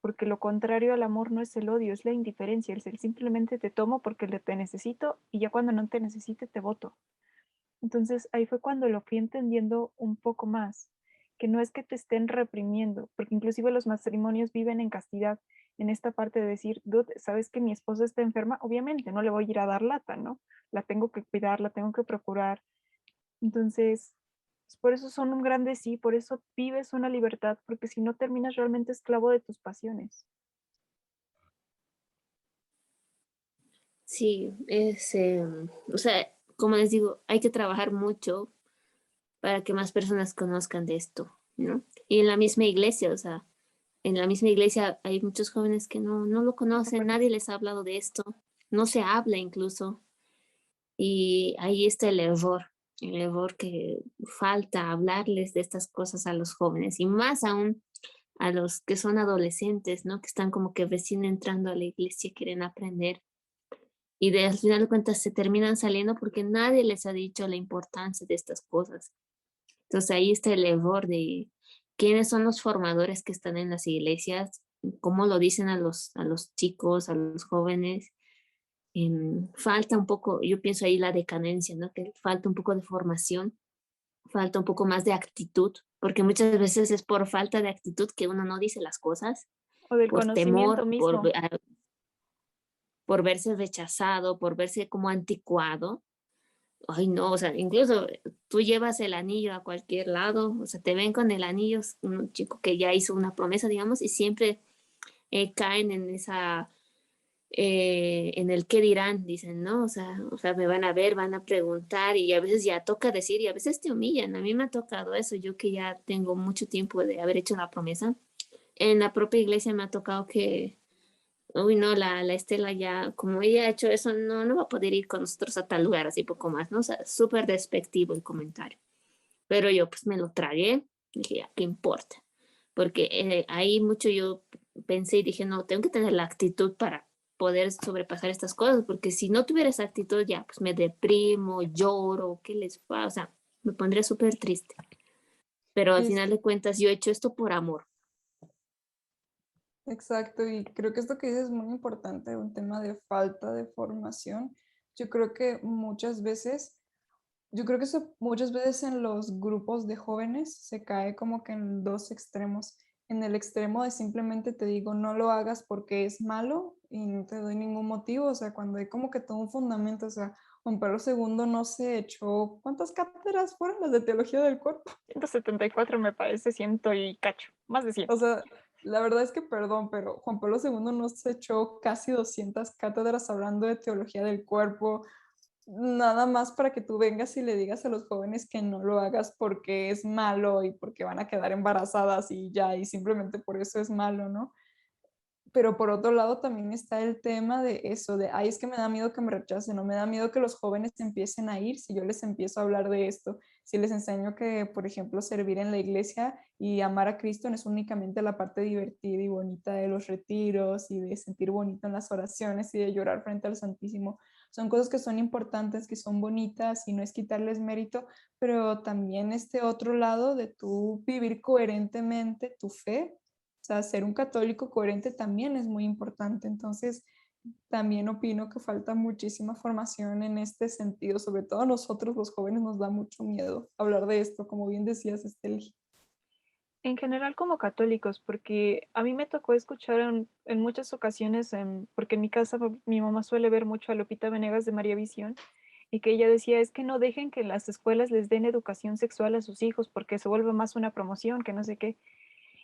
porque lo contrario al amor no es el odio, es la indiferencia, es el simplemente te tomo porque te necesito y ya cuando no te necesite te voto. Entonces ahí fue cuando lo fui entendiendo un poco más, que no es que te estén reprimiendo, porque inclusive los matrimonios viven en castidad, en esta parte de decir, dude, sabes que mi esposa está enferma, obviamente no le voy a ir a dar lata, ¿no? La tengo que cuidar, la tengo que procurar. Entonces, pues, por eso son un grande sí, por eso vives una libertad, porque si no terminas realmente esclavo de tus pasiones. Sí, es, o sea, como les digo, hay que trabajar mucho para que más personas conozcan de esto, ¿no? Y en la misma iglesia, o sea, en la misma iglesia hay muchos jóvenes que no lo conocen, nadie les ha hablado de esto, no se habla incluso, y ahí está el error que falta hablarles de estas cosas a los jóvenes, y más aún a los que son adolescentes, ¿no? Que están como que recién entrando a la iglesia, quieren aprender y al final de cuentas se terminan saliendo porque nadie les ha dicho la importancia de estas cosas. Entonces ahí está el error de quiénes son los formadores que están en las iglesias, cómo lo dicen a los chicos, a los jóvenes. Falta un poco, yo pienso ahí la decadencia, ¿no? Que falta un poco de formación, falta un poco más de actitud, porque muchas veces es por falta de actitud que uno no dice las cosas, O del por conocimiento temor, mismo. por verse rechazado, por verse como anticuado. Ay, no, o sea, incluso tú llevas el anillo a cualquier lado, o sea, te ven con el anillo, un chico que ya hizo una promesa, digamos, y siempre caen en esa, en el qué dirán, dicen, ¿no? O sea, me van a ver, van a preguntar y a veces ya toca decir y a veces te humillan. A mí me ha tocado eso, yo que ya tengo mucho tiempo de haber hecho la promesa. En la propia iglesia me ha tocado que, uy, no, la Estela ya, como ella ha hecho eso, no va a poder ir con nosotros a tal lugar, así poco más, ¿no? O sea, súper despectivo el comentario. Pero yo pues me lo tragué, dije, ya, ¿qué importa? Porque ahí mucho yo pensé y dije, no, tengo que tener la actitud para poder sobrepasar estas cosas, porque si no tuviera esa actitud, ya, pues me deprimo, lloro, ¿qué les pasa? O sea, me pondría súper triste. Pero al Y es final de cuentas, yo he hecho esto por amor. exacto, y creo que esto que dices es muy importante, un tema de falta de formación. Yo creo que muchas veces, yo creo que eso muchas veces en los grupos de jóvenes se cae como que en dos extremos. En el extremo de simplemente te digo, no lo hagas porque es malo y no te doy ningún motivo, o sea, cuando hay como que todo un fundamento, o sea, Juan Pablo II no se echó, ¿cuántas cátedras fueron las de teología del cuerpo? 174 me parece, ciento y cacho, más de 100. O sea, la verdad es que, perdón, pero Juan Pablo II nos echó casi 200 cátedras hablando de teología del cuerpo, nada más para que tú vengas y le digas a los jóvenes que no lo hagas porque es malo y porque van a quedar embarazadas y ya, y simplemente por eso es malo, ¿no? Pero por otro lado también está el tema de eso, de, ay, es que me da miedo que me rechacen, no me da miedo que los jóvenes empiecen a ir si yo les empiezo a hablar de esto, si les enseño que, por ejemplo, servir en la iglesia y amar a Cristo no es únicamente la parte divertida y bonita de los retiros y de sentir bonito en las oraciones y de llorar frente al Santísimo. Son cosas que son importantes, que son bonitas y no es quitarles mérito, pero también este otro lado de tú vivir coherentemente tu fe, o sea, ser un católico coherente también es muy importante. Entonces, también opino que falta muchísima formación en este sentido. Sobre todo a nosotros los jóvenes nos da mucho miedo hablar de esto, como bien decías, Esteli. En general como católicos, porque a mí me tocó escuchar en muchas ocasiones, porque en mi casa mi mamá suele ver mucho a Lupita Venegas de María Visión, y que ella decía, es que no dejen que las escuelas les den educación sexual a sus hijos, porque se vuelve más una promoción, que no sé qué.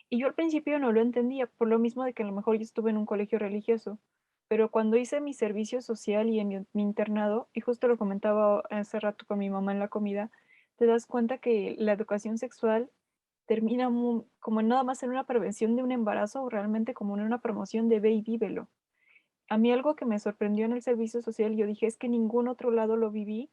Y yo al principio no lo entendía, por lo mismo de que a lo mejor yo estuve en un colegio religioso, pero cuando hice mi servicio social y en mi internado, y justo lo comentaba hace rato con mi mamá en la comida, te das cuenta que la educación sexual termina como nada más en una prevención de un embarazo o realmente como en una promoción de ve y vívelo. A mí algo que me sorprendió en el servicio social, yo dije, es que en ningún otro lado lo viví,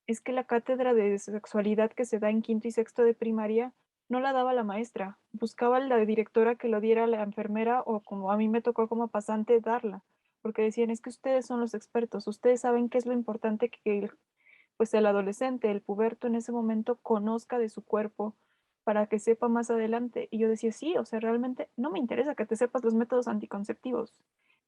es que la cátedra de sexualidad que se da en quinto y sexto de primaria no la daba la maestra, buscaba la directora que lo diera la enfermera o como a mí me tocó como pasante darla, porque decían, es que ustedes son los expertos, ustedes saben qué es lo importante que pues el adolescente, el puberto en ese momento conozca de su cuerpo para que sepa más adelante. Y yo decía, sí, o sea, realmente no me interesa que te sepas los métodos anticonceptivos.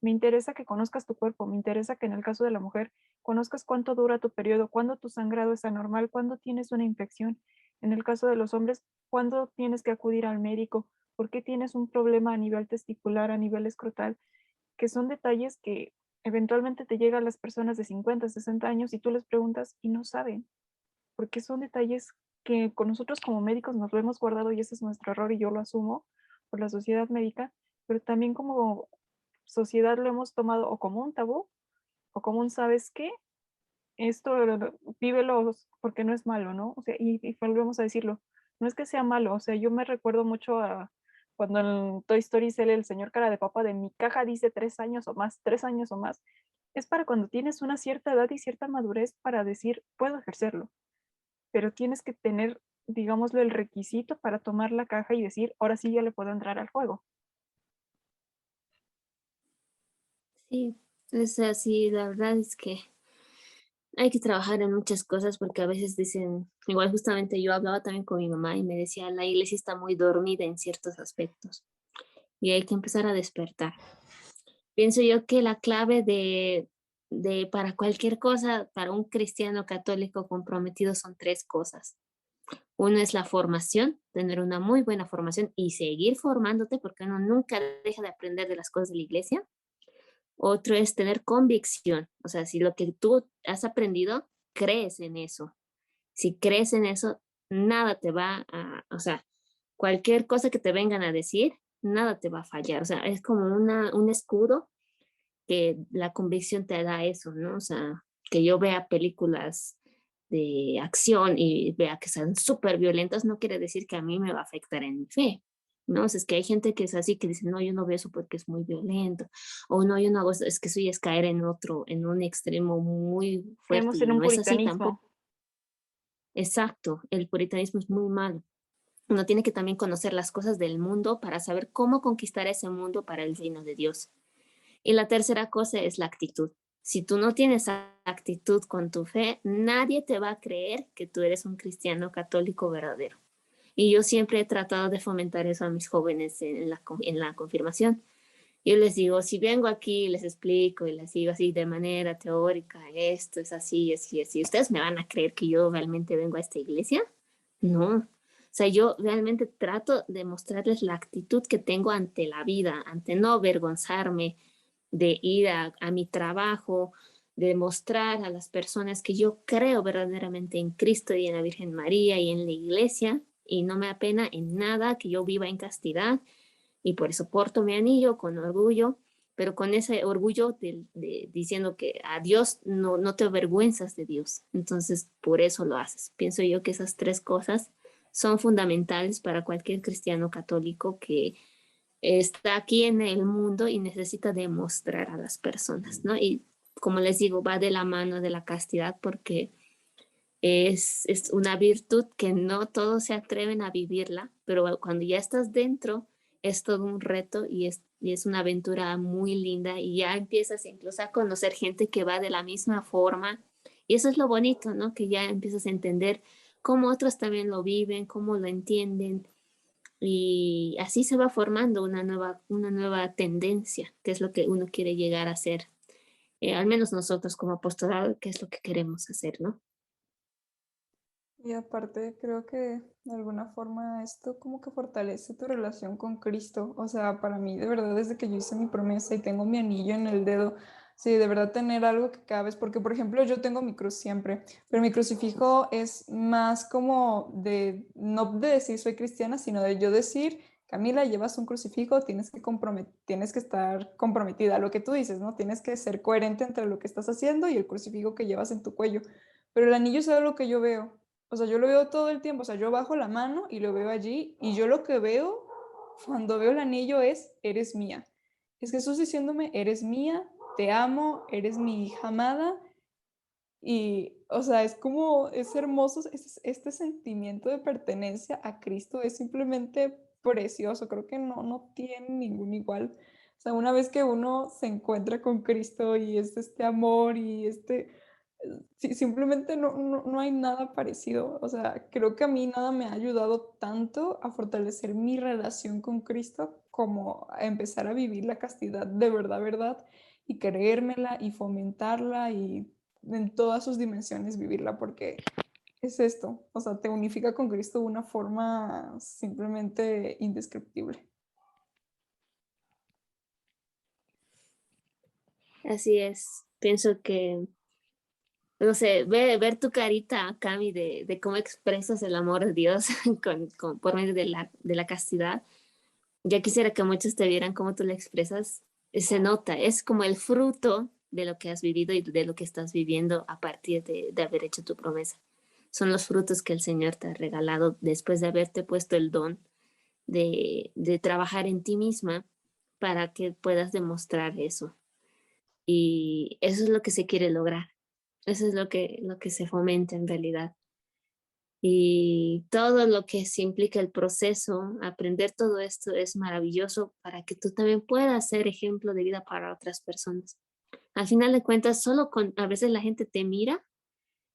Me interesa que conozcas tu cuerpo, me interesa que en el caso de la mujer conozcas cuánto dura tu periodo, cuándo tu sangrado es anormal, cuándo tienes una infección. En el caso de los hombres, cuándo tienes que acudir al médico, por qué tienes un problema a nivel testicular, a nivel escrotal, que son detalles que eventualmente te llegan a las personas de 50, 60 años y tú les preguntas y no saben, porque son detalles que con nosotros como médicos nos lo hemos guardado y ese es nuestro error y yo lo asumo por la sociedad médica, pero también como sociedad lo hemos tomado o como un tabú o como un ¿sabes qué? Esto vívelo porque no es malo, ¿no? O sea, y volvemos a decirlo, no es que sea malo, o sea, yo me recuerdo mucho a cuando en Toy Story sale el señor cara de papa de mi caja dice 3 años o más, 3 años o más, es para cuando tienes una cierta edad y cierta madurez para decir, puedo ejercerlo, pero tienes que tener, digámoslo, el requisito para tomar la caja y decir, ahora sí ya le puedo entrar al juego. Sí, es así, la verdad es que hay que trabajar en muchas cosas porque a veces dicen, igual justamente yo hablaba también con mi mamá y me decía, la iglesia está muy dormida en ciertos aspectos y hay que empezar a despertar. Pienso yo que la clave de para cualquier cosa, para un cristiano católico comprometido son tres cosas. Uno es la formación, tener una muy buena formación y seguir formándote porque uno nunca deja de aprender de las cosas de la iglesia. Otro es tener convicción, o sea, si lo que tú has aprendido, crees en eso. Si crees en eso, nada te va o sea, cualquier cosa que te vengan a decir, nada te va a fallar. O sea, es como un escudo que la convicción te da eso, ¿no? O sea, que yo vea películas de acción y vea que son súper violentas, no quiere decir que a mí me va a afectar en mi fe, ¿no? O sea, es que hay gente que es así, que dice, no, yo no veo eso porque es muy violento, o no, yo no hago eso, es que eso ya es caer en un extremo muy fuerte Caemos en y un no es así puritanismo. tampoco. Exacto, el puritanismo es muy malo. Uno tiene que también conocer las cosas del mundo para saber cómo conquistar ese mundo para el reino de Dios. Y la tercera cosa es la actitud. Si tú no tienes actitud con tu fe, nadie te va a creer que tú eres un cristiano católico verdadero. Y yo siempre he tratado de fomentar eso a mis jóvenes en la confirmación. Yo les digo, si vengo aquí y les explico y les digo así de manera teórica, esto es así, así, así, ¿ustedes me van a creer que yo realmente vengo a esta iglesia? No. O sea, yo realmente trato de mostrarles la actitud que tengo ante la vida, ante no avergonzarme de ir a mi trabajo, de mostrar a las personas que yo creo verdaderamente en Cristo y en la Virgen María y en la iglesia, y no me apena en nada que yo viva en castidad y por eso porto mi anillo con orgullo, pero con ese orgullo diciendo que a Dios no te avergüenzas de Dios. Entonces, por eso lo haces. Pienso yo que esas tres cosas son fundamentales para cualquier cristiano católico que está aquí en el mundo y necesita demostrar a las personas, ¿no? Y como les digo, va de la mano de la castidad porque es una virtud que no todos se atreven a vivirla, pero cuando ya estás dentro es todo un reto y es una aventura muy linda y ya empiezas incluso a conocer gente que va de la misma forma y eso es lo bonito, ¿no? Que ya empiezas a entender cómo otros también lo viven, cómo lo entienden y así se va formando una nueva tendencia, que es lo que uno quiere llegar a hacer. Al menos nosotros como apostolado, que es lo que queremos hacer, ¿no? Y aparte creo que de alguna forma esto como que fortalece tu relación con Cristo. O sea, para mí de verdad desde que yo hice mi promesa y tengo mi anillo en el dedo, sí, de verdad tener algo que cada vez, porque por ejemplo yo tengo mi cruz siempre, pero mi crucifijo es más como de, no de decir soy cristiana, sino de yo decir, Camila, llevas un crucifijo, tienes que estar comprometida a lo que tú dices, ¿no? Tienes que ser coherente entre lo que estás haciendo y el crucifijo que llevas en tu cuello. Pero el anillo es algo que yo veo. O sea, yo lo veo todo el tiempo, o sea, yo bajo la mano y lo veo allí y yo lo que veo cuando veo el anillo es, eres mía. Es Jesús diciéndome, eres mía, te amo, eres mi hija amada y, o sea, es como, es hermoso, este sentimiento de pertenencia a Cristo es simplemente precioso, creo que no tiene ningún igual. O sea, una vez que uno se encuentra con Cristo y es este amor y sí, simplemente no hay nada parecido. O sea, creo que a mí nada me ha ayudado tanto a fortalecer mi relación con Cristo como a empezar a vivir la castidad de verdad, verdad, y creérmela y fomentarla y en todas sus dimensiones vivirla, porque es esto, o sea, te unifica con Cristo de una forma simplemente indescriptible. Así es. Pienso que, no sé, ver tu carita, Cami, de cómo expresas el amor de Dios por medio de la castidad. Ya quisiera que muchos te vieran cómo tú la expresas. Se nota, es como el fruto de lo que has vivido y de lo que estás viviendo a partir de haber hecho tu promesa. Son los frutos que el Señor te ha regalado después de haberte puesto el don de trabajar en ti misma para que puedas demostrar eso. Y eso es lo que se quiere lograr. Eso es lo que se fomenta en realidad. Y todo lo que se implica el proceso, aprender todo esto es maravilloso para que tú también puedas ser ejemplo de vida para otras personas. Al final de cuentas, a veces la gente te mira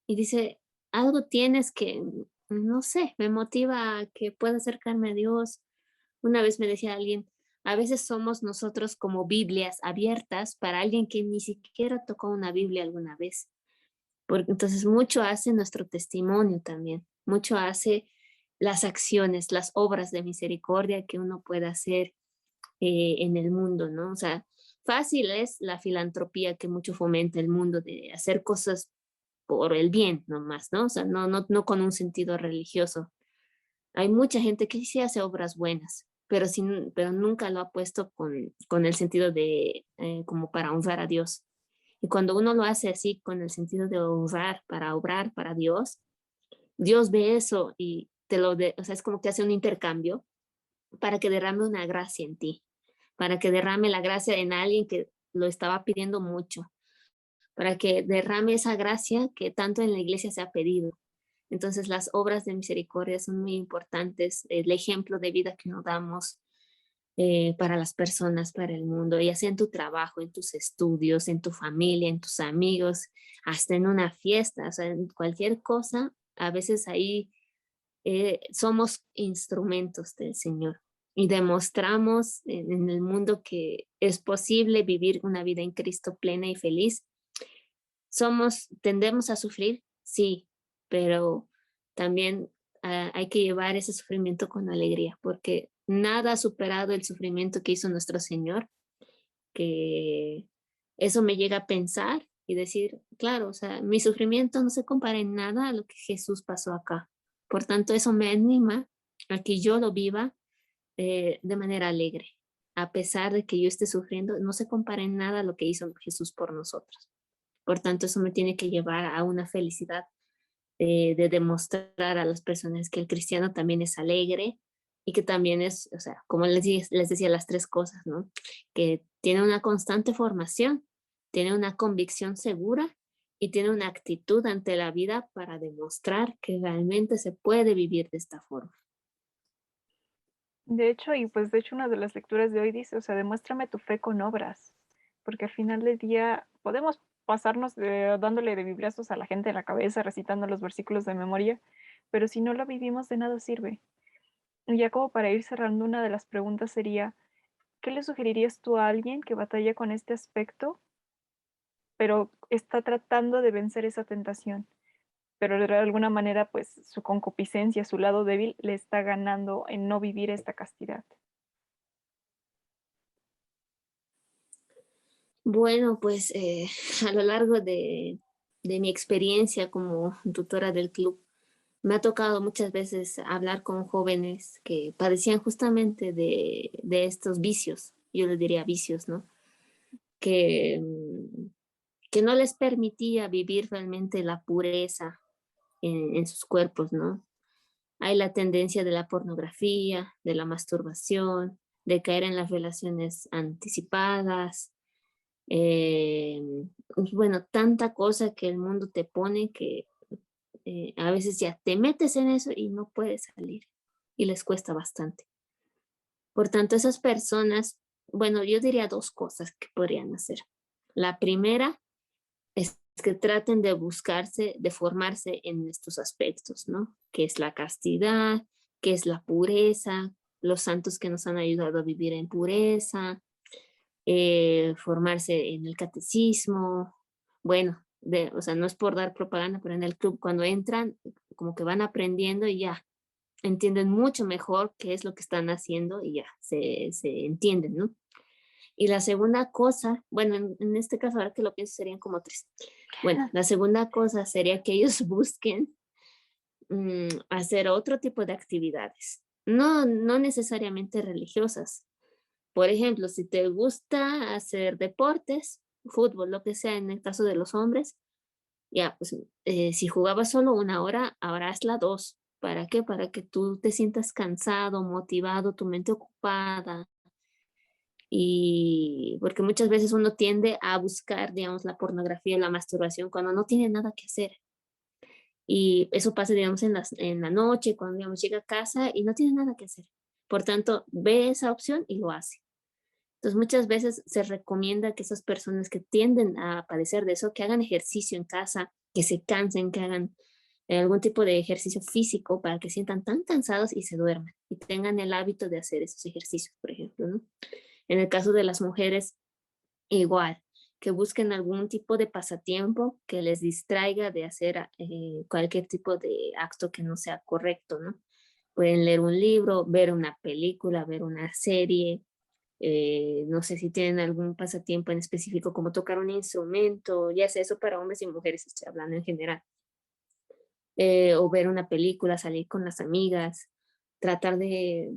y dice, algo tienes que, no sé, me motiva a que pueda acercarme a Dios. Una vez me decía alguien, a veces somos nosotros como Biblias abiertas para alguien que ni siquiera tocó una Biblia alguna vez. Porque entonces mucho hace nuestro testimonio también, mucho hace las acciones, las obras de misericordia que uno puede hacer en el mundo, ¿no? O sea, fácil es la filantropía que mucho fomenta el mundo de hacer cosas por el bien nomás, ¿no? O sea, no con un sentido religioso. Hay mucha gente que sí hace obras buenas, pero nunca lo ha puesto con el sentido de como para honrar a Dios. Y cuando uno lo hace así, con el sentido de honrar, para obrar para Dios, Dios ve eso y o sea, es como que hace un intercambio para que derrame una gracia en ti, para que derrame la gracia en alguien que lo estaba pidiendo mucho, para que derrame esa gracia que tanto en la iglesia se ha pedido. Entonces las obras de misericordia son muy importantes, el ejemplo de vida que nos damos para las personas, para el mundo, ya sea en tu trabajo, en tus estudios, en tu familia, en tus amigos, hasta en una fiesta, o sea, en cualquier cosa, a veces ahí somos instrumentos del Señor y demostramos en el mundo que es posible vivir una vida en Cristo plena y feliz. Tendemos a sufrir, sí, pero también hay que llevar ese sufrimiento con alegría, porque nada ha superado el sufrimiento que hizo nuestro Señor, que eso me llega a pensar y decir, claro, o sea, mi sufrimiento no se compara en nada a lo que Jesús pasó acá. Por tanto, eso me anima a que yo lo viva de manera alegre. A pesar de que yo esté sufriendo, no se compara en nada a lo que hizo Jesús por nosotros. Por tanto, eso me tiene que llevar a una felicidad de demostrar a las personas que el cristiano también es alegre y que también es, o sea, como les decía, las tres cosas, ¿no? Que tiene una constante formación, tiene una convicción segura y tiene una actitud ante la vida para demostrar que realmente se puede vivir de esta forma. De hecho, y pues de hecho una de las lecturas de hoy dice, o sea, demuéstrame tu fe con obras, porque al final del día podemos pasarnos dándole de bibliazos a la gente en la cabeza, recitando los versículos de memoria, pero si no lo vivimos de nada sirve. Y ya como para ir cerrando, una de las preguntas sería, ¿qué le sugerirías tú a alguien que batalla con este aspecto, pero está tratando de vencer esa tentación? Pero de alguna manera, pues su concupiscencia, su lado débil, le está ganando en no vivir esta castidad. Bueno, pues a lo largo de mi experiencia como tutora del club, me ha tocado muchas veces hablar con jóvenes que padecían justamente de estos vicios, yo les diría vicios, ¿no? Que, que no les permitía vivir realmente la pureza en sus cuerpos, ¿no? Hay la tendencia de la pornografía, de la masturbación, de caer en las relaciones anticipadas, eh, bueno, tanta cosa que el mundo te pone que a veces ya te metes en eso y no puedes salir y les cuesta bastante. Por tanto, esas personas, bueno, yo diría dos cosas que podrían hacer. La primera es que traten de buscarse, de formarse en estos aspectos, ¿no? Que es la castidad, que es la pureza, los santos que nos han ayudado a vivir en pureza, formarse en el catecismo. Bueno, o sea, no es por dar propaganda, pero en el club cuando entran, como que van aprendiendo y ya entienden mucho mejor qué es lo que están haciendo y ya se entienden, ¿no? Y la segunda cosa, bueno, en este caso, ahora que lo pienso, serían como tres. Bueno, la segunda cosa sería que ellos busquen hacer otro tipo de actividades, no necesariamente religiosas. Por ejemplo, si te gusta hacer deportes, fútbol, lo que sea, en el caso de los hombres, ya, pues si jugabas solo una hora, ahora hazla dos. ¿Para qué? Para que tú te sientas cansado, motivado, tu mente ocupada. Y porque muchas veces uno tiende a buscar, digamos, la pornografía, la masturbación cuando no tiene nada que hacer. Y eso pasa, digamos, en la noche, cuando, digamos, llega a casa y no tiene nada que hacer. Por tanto, ve esa opción y lo hace. Entonces, muchas veces se recomienda que esas personas que tienden a padecer de eso, que hagan ejercicio en casa, que se cansen, que hagan algún tipo de ejercicio físico para que sientan tan cansados y se duerman y tengan el hábito de hacer esos ejercicios, por ejemplo, ¿no? En el caso de las mujeres, igual, que busquen algún tipo de pasatiempo que les distraiga de hacer cualquier tipo de acto que no sea correcto, ¿no? Pueden leer un libro, ver una película, ver una serie, No sé si tienen algún pasatiempo en específico como tocar un instrumento, ya sea eso para hombres y mujeres, estoy hablando en general. O ver una película, salir con las amigas, tratar de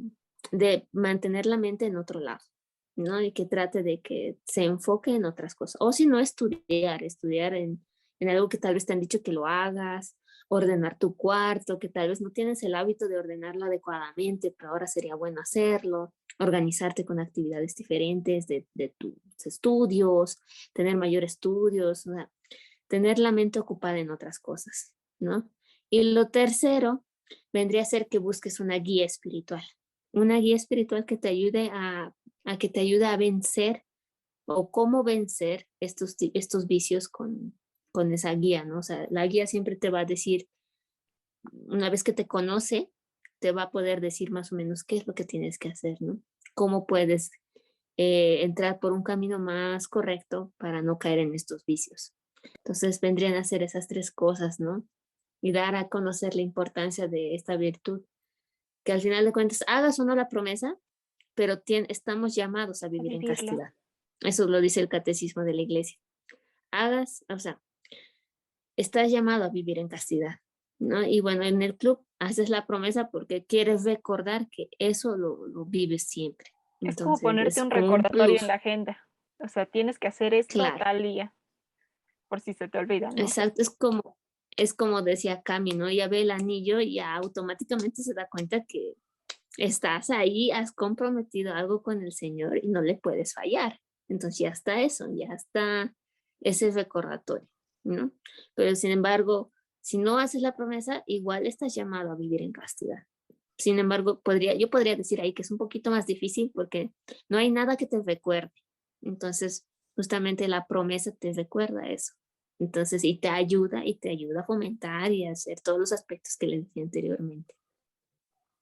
mantener la mente en otro lado, ¿no? Y que trate de que se enfoque en otras cosas. O si no, estudiar en algo que tal vez te han dicho que lo hagas, ordenar tu cuarto, que tal vez no tienes el hábito de ordenarlo adecuadamente, pero ahora sería bueno hacerlo, organizarte con actividades diferentes de tus estudios, tener mayor estudios, o sea, tener la mente ocupada en otras cosas, ¿no? Y lo tercero vendría a ser que busques una guía espiritual que te ayude a que te ayude a vencer o cómo vencer estos vicios con esa guía, ¿no? O sea, la guía siempre te va a decir, una vez que te conoce, te va a poder decir más o menos qué es lo que tienes que hacer, ¿no? Cómo puedes entrar por un camino más correcto para no caer en estos vicios. Entonces vendrían a ser esas tres cosas, ¿no? Y dar a conocer la importancia de esta virtud, que al final de cuentas hagas o no la promesa, pero estamos llamados a vivir en vivirla. castidad. Eso lo dice el catecismo de la iglesia. Hagas, o sea, estás llamado a vivir en castidad, ¿no? Y bueno, en el club haces la promesa porque quieres recordar que eso lo vives siempre. Es como Entonces ponerte es un como un recordatorio en plus, la agenda. O sea, tienes que hacer esto claro. tal día, por si se te olvida, ¿no? Exacto, es como decía Cami, ¿no? Ya ve el anillo y ya automáticamente se da cuenta que estás ahí, has comprometido algo con el Señor y no le puedes fallar. Entonces ya está eso, ya está ese recordatorio, ¿no? Pero sin embargo, si no haces la promesa, igual estás llamado a vivir en castidad. Sin embargo, yo podría decir ahí que es un poquito más difícil porque no hay nada que te recuerde. Entonces, justamente la promesa te recuerda eso. Entonces, y te ayuda a fomentar y a hacer todos los aspectos que les decía anteriormente.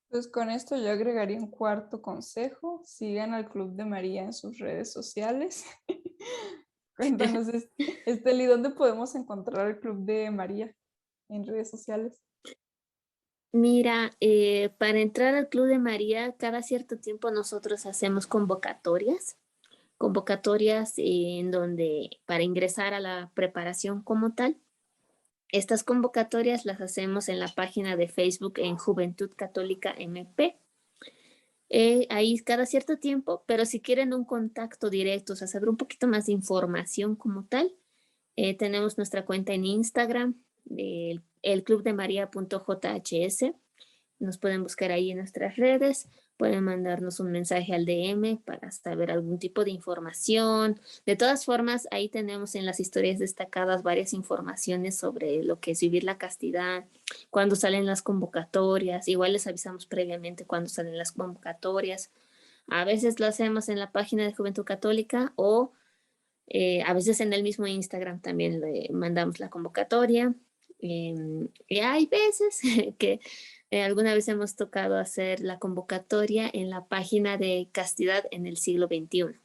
Pues con esto yo agregaría un cuarto consejo. Sigan al Club de María en sus redes sociales. Cuéntanos, Esteli, ¿dónde podemos encontrar el Club de María en redes sociales? Mira, para entrar al Club de María, cada cierto tiempo nosotros hacemos convocatorias en donde para ingresar a la preparación como tal. Estas convocatorias las hacemos en la página de Facebook en Juventud Católica MP. Ahí cada cierto tiempo, pero si quieren un contacto directo, o sea, saber un poquito más de información como tal, tenemos nuestra cuenta en Instagram, el clubdemaria.jhs. Nos pueden buscar ahí en nuestras redes, pueden mandarnos un mensaje al DM para saber algún tipo de información. De todas formas, ahí tenemos en las historias destacadas varias informaciones sobre lo que es vivir la castidad, cuándo salen las convocatorias. Igual les avisamos previamente cuándo salen las convocatorias. A veces lo hacemos en la página de Juventud Católica o a veces en el mismo Instagram también le mandamos la convocatoria. Y hay veces que alguna vez hemos tocado hacer la convocatoria en la página de Castidad en el siglo XXI.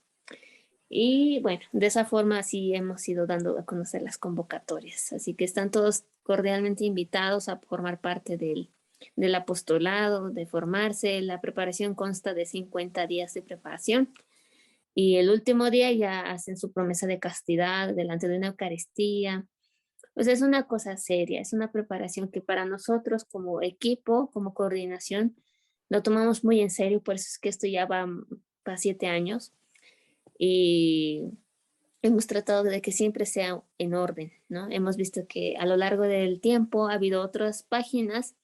Y bueno, de esa forma sí hemos ido dando a conocer las convocatorias. Así que están todos cordialmente invitados a formar parte del apostolado, de formarse. La preparación consta de 50 días de preparación. Y el último día ya hacen su promesa de castidad delante de una Eucaristía. Pues es una cosa seria, es una preparación que para nosotros como equipo, como coordinación, lo tomamos muy en serio, por eso es que esto ya va para 7 años y hemos tratado de que siempre sea en orden, ¿no? Hemos visto que a lo largo del tiempo ha habido otras páginas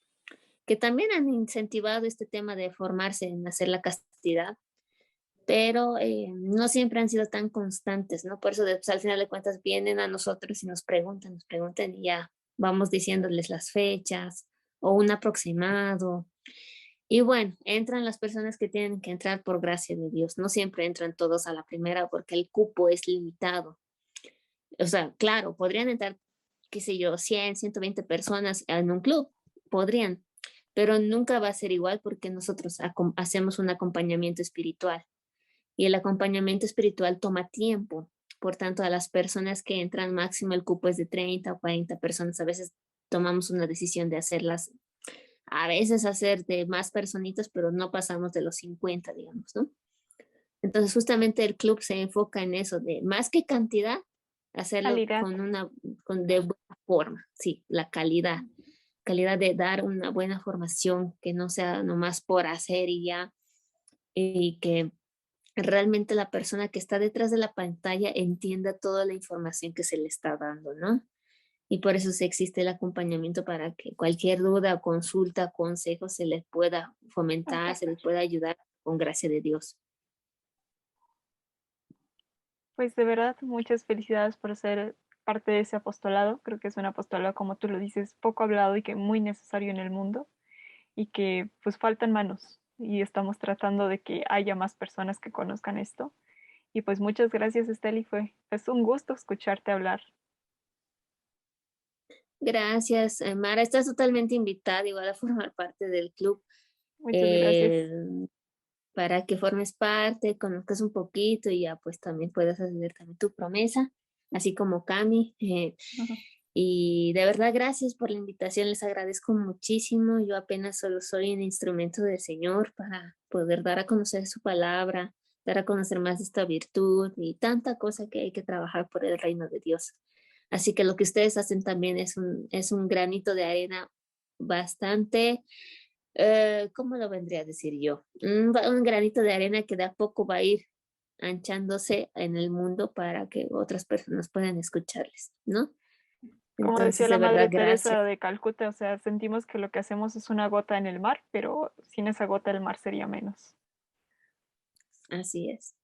que también han incentivado este tema de formarse en hacer la castidad, pero no siempre han sido tan constantes, ¿no? Por eso pues, al final de cuentas vienen a nosotros y nos preguntan y ya vamos diciéndoles las fechas o un aproximado. Y bueno, entran las personas que tienen que entrar por gracia de Dios. No siempre entran todos a la primera porque el cupo es limitado. O sea, claro, podrían entrar, qué sé yo, 100, 120 personas en un club, podrían, pero nunca va a ser igual porque nosotros hacemos un acompañamiento espiritual y el acompañamiento espiritual toma tiempo. Por tanto, a las personas que entran máximo el cupo es de 30 o 40 personas. A veces tomamos una decisión de hacerlas, a veces hacer de más personitas, pero no pasamos de los 50, digamos, ¿no? Entonces justamente el club se enfoca en eso, de más que cantidad, hacerlo Calidad. de buena forma, sí, la calidad de dar una buena formación, que no sea nomás por hacer y ya, y que realmente la persona que está detrás de la pantalla entienda toda la información que se le está dando, ¿no? Y por eso sí existe el acompañamiento para que cualquier duda, consulta, consejo se les pueda fomentar, se les pueda ayudar con gracia de Dios. Pues de verdad, muchas felicidades por ser parte de ese apostolado. Creo que es un apostolado, como tú lo dices, poco hablado y que muy necesario en el mundo y que pues faltan manos y estamos tratando de que haya más personas que conozcan esto. Y pues muchas gracias, Esteli. Es un gusto escucharte hablar. Gracias, Mara. Estás totalmente invitada igual a formar parte del club. Muchas gracias. eh, para que formes parte, conozcas un poquito y ya pues también puedas hacer también tu promesa, así como Cami. Y de verdad, gracias por la invitación, les agradezco muchísimo. Yo apenas solo soy un instrumento del Señor para poder dar a conocer su palabra, dar a conocer más de esta virtud y tanta cosa que hay que trabajar por el reino de Dios. Así que lo que ustedes hacen también es un granito de arena bastante, ¿cómo lo vendría a decir yo? Un granito de arena que de a poco va a ir anchándose en el mundo para que otras personas puedan escucharles, ¿no? Como decía Entonces, la de Madre verdad, gracias. Teresa de Calcuta, o sea, sentimos que lo que hacemos es una gota en el mar, pero sin esa gota el mar sería menos. Así es.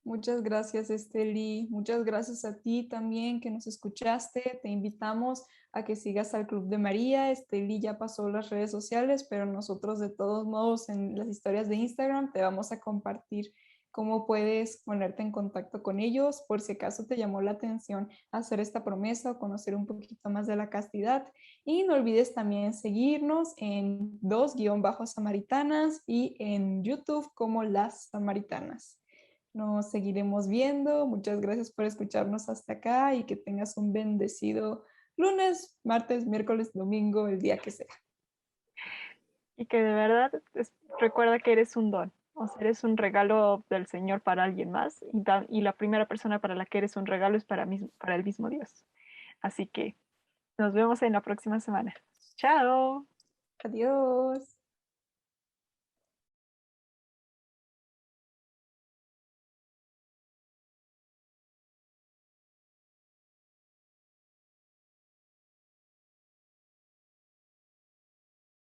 Muchas gracias, Esteli. Muchas gracias a ti también que nos escuchaste. Te invitamos a que sigas al Club de María. Esteli ya pasó las redes sociales, pero nosotros de todos modos en las historias de Instagram te vamos a compartir cómo puedes ponerte en contacto con ellos por si acaso te llamó la atención hacer esta promesa o conocer un poquito más de la castidad. Y no olvides también seguirnos en 2-samaritanas y en YouTube como Las Samaritanas. Nos seguiremos viendo. Muchas gracias por escucharnos hasta acá y que tengas un bendecido lunes, martes, miércoles, domingo, el día que sea. Y que de verdad recuerda que eres un don, o sea, eres un regalo del Señor para alguien más y la primera persona para la que eres un regalo es para el mismo Dios. Así que nos vemos en la próxima semana. Chao. Adiós.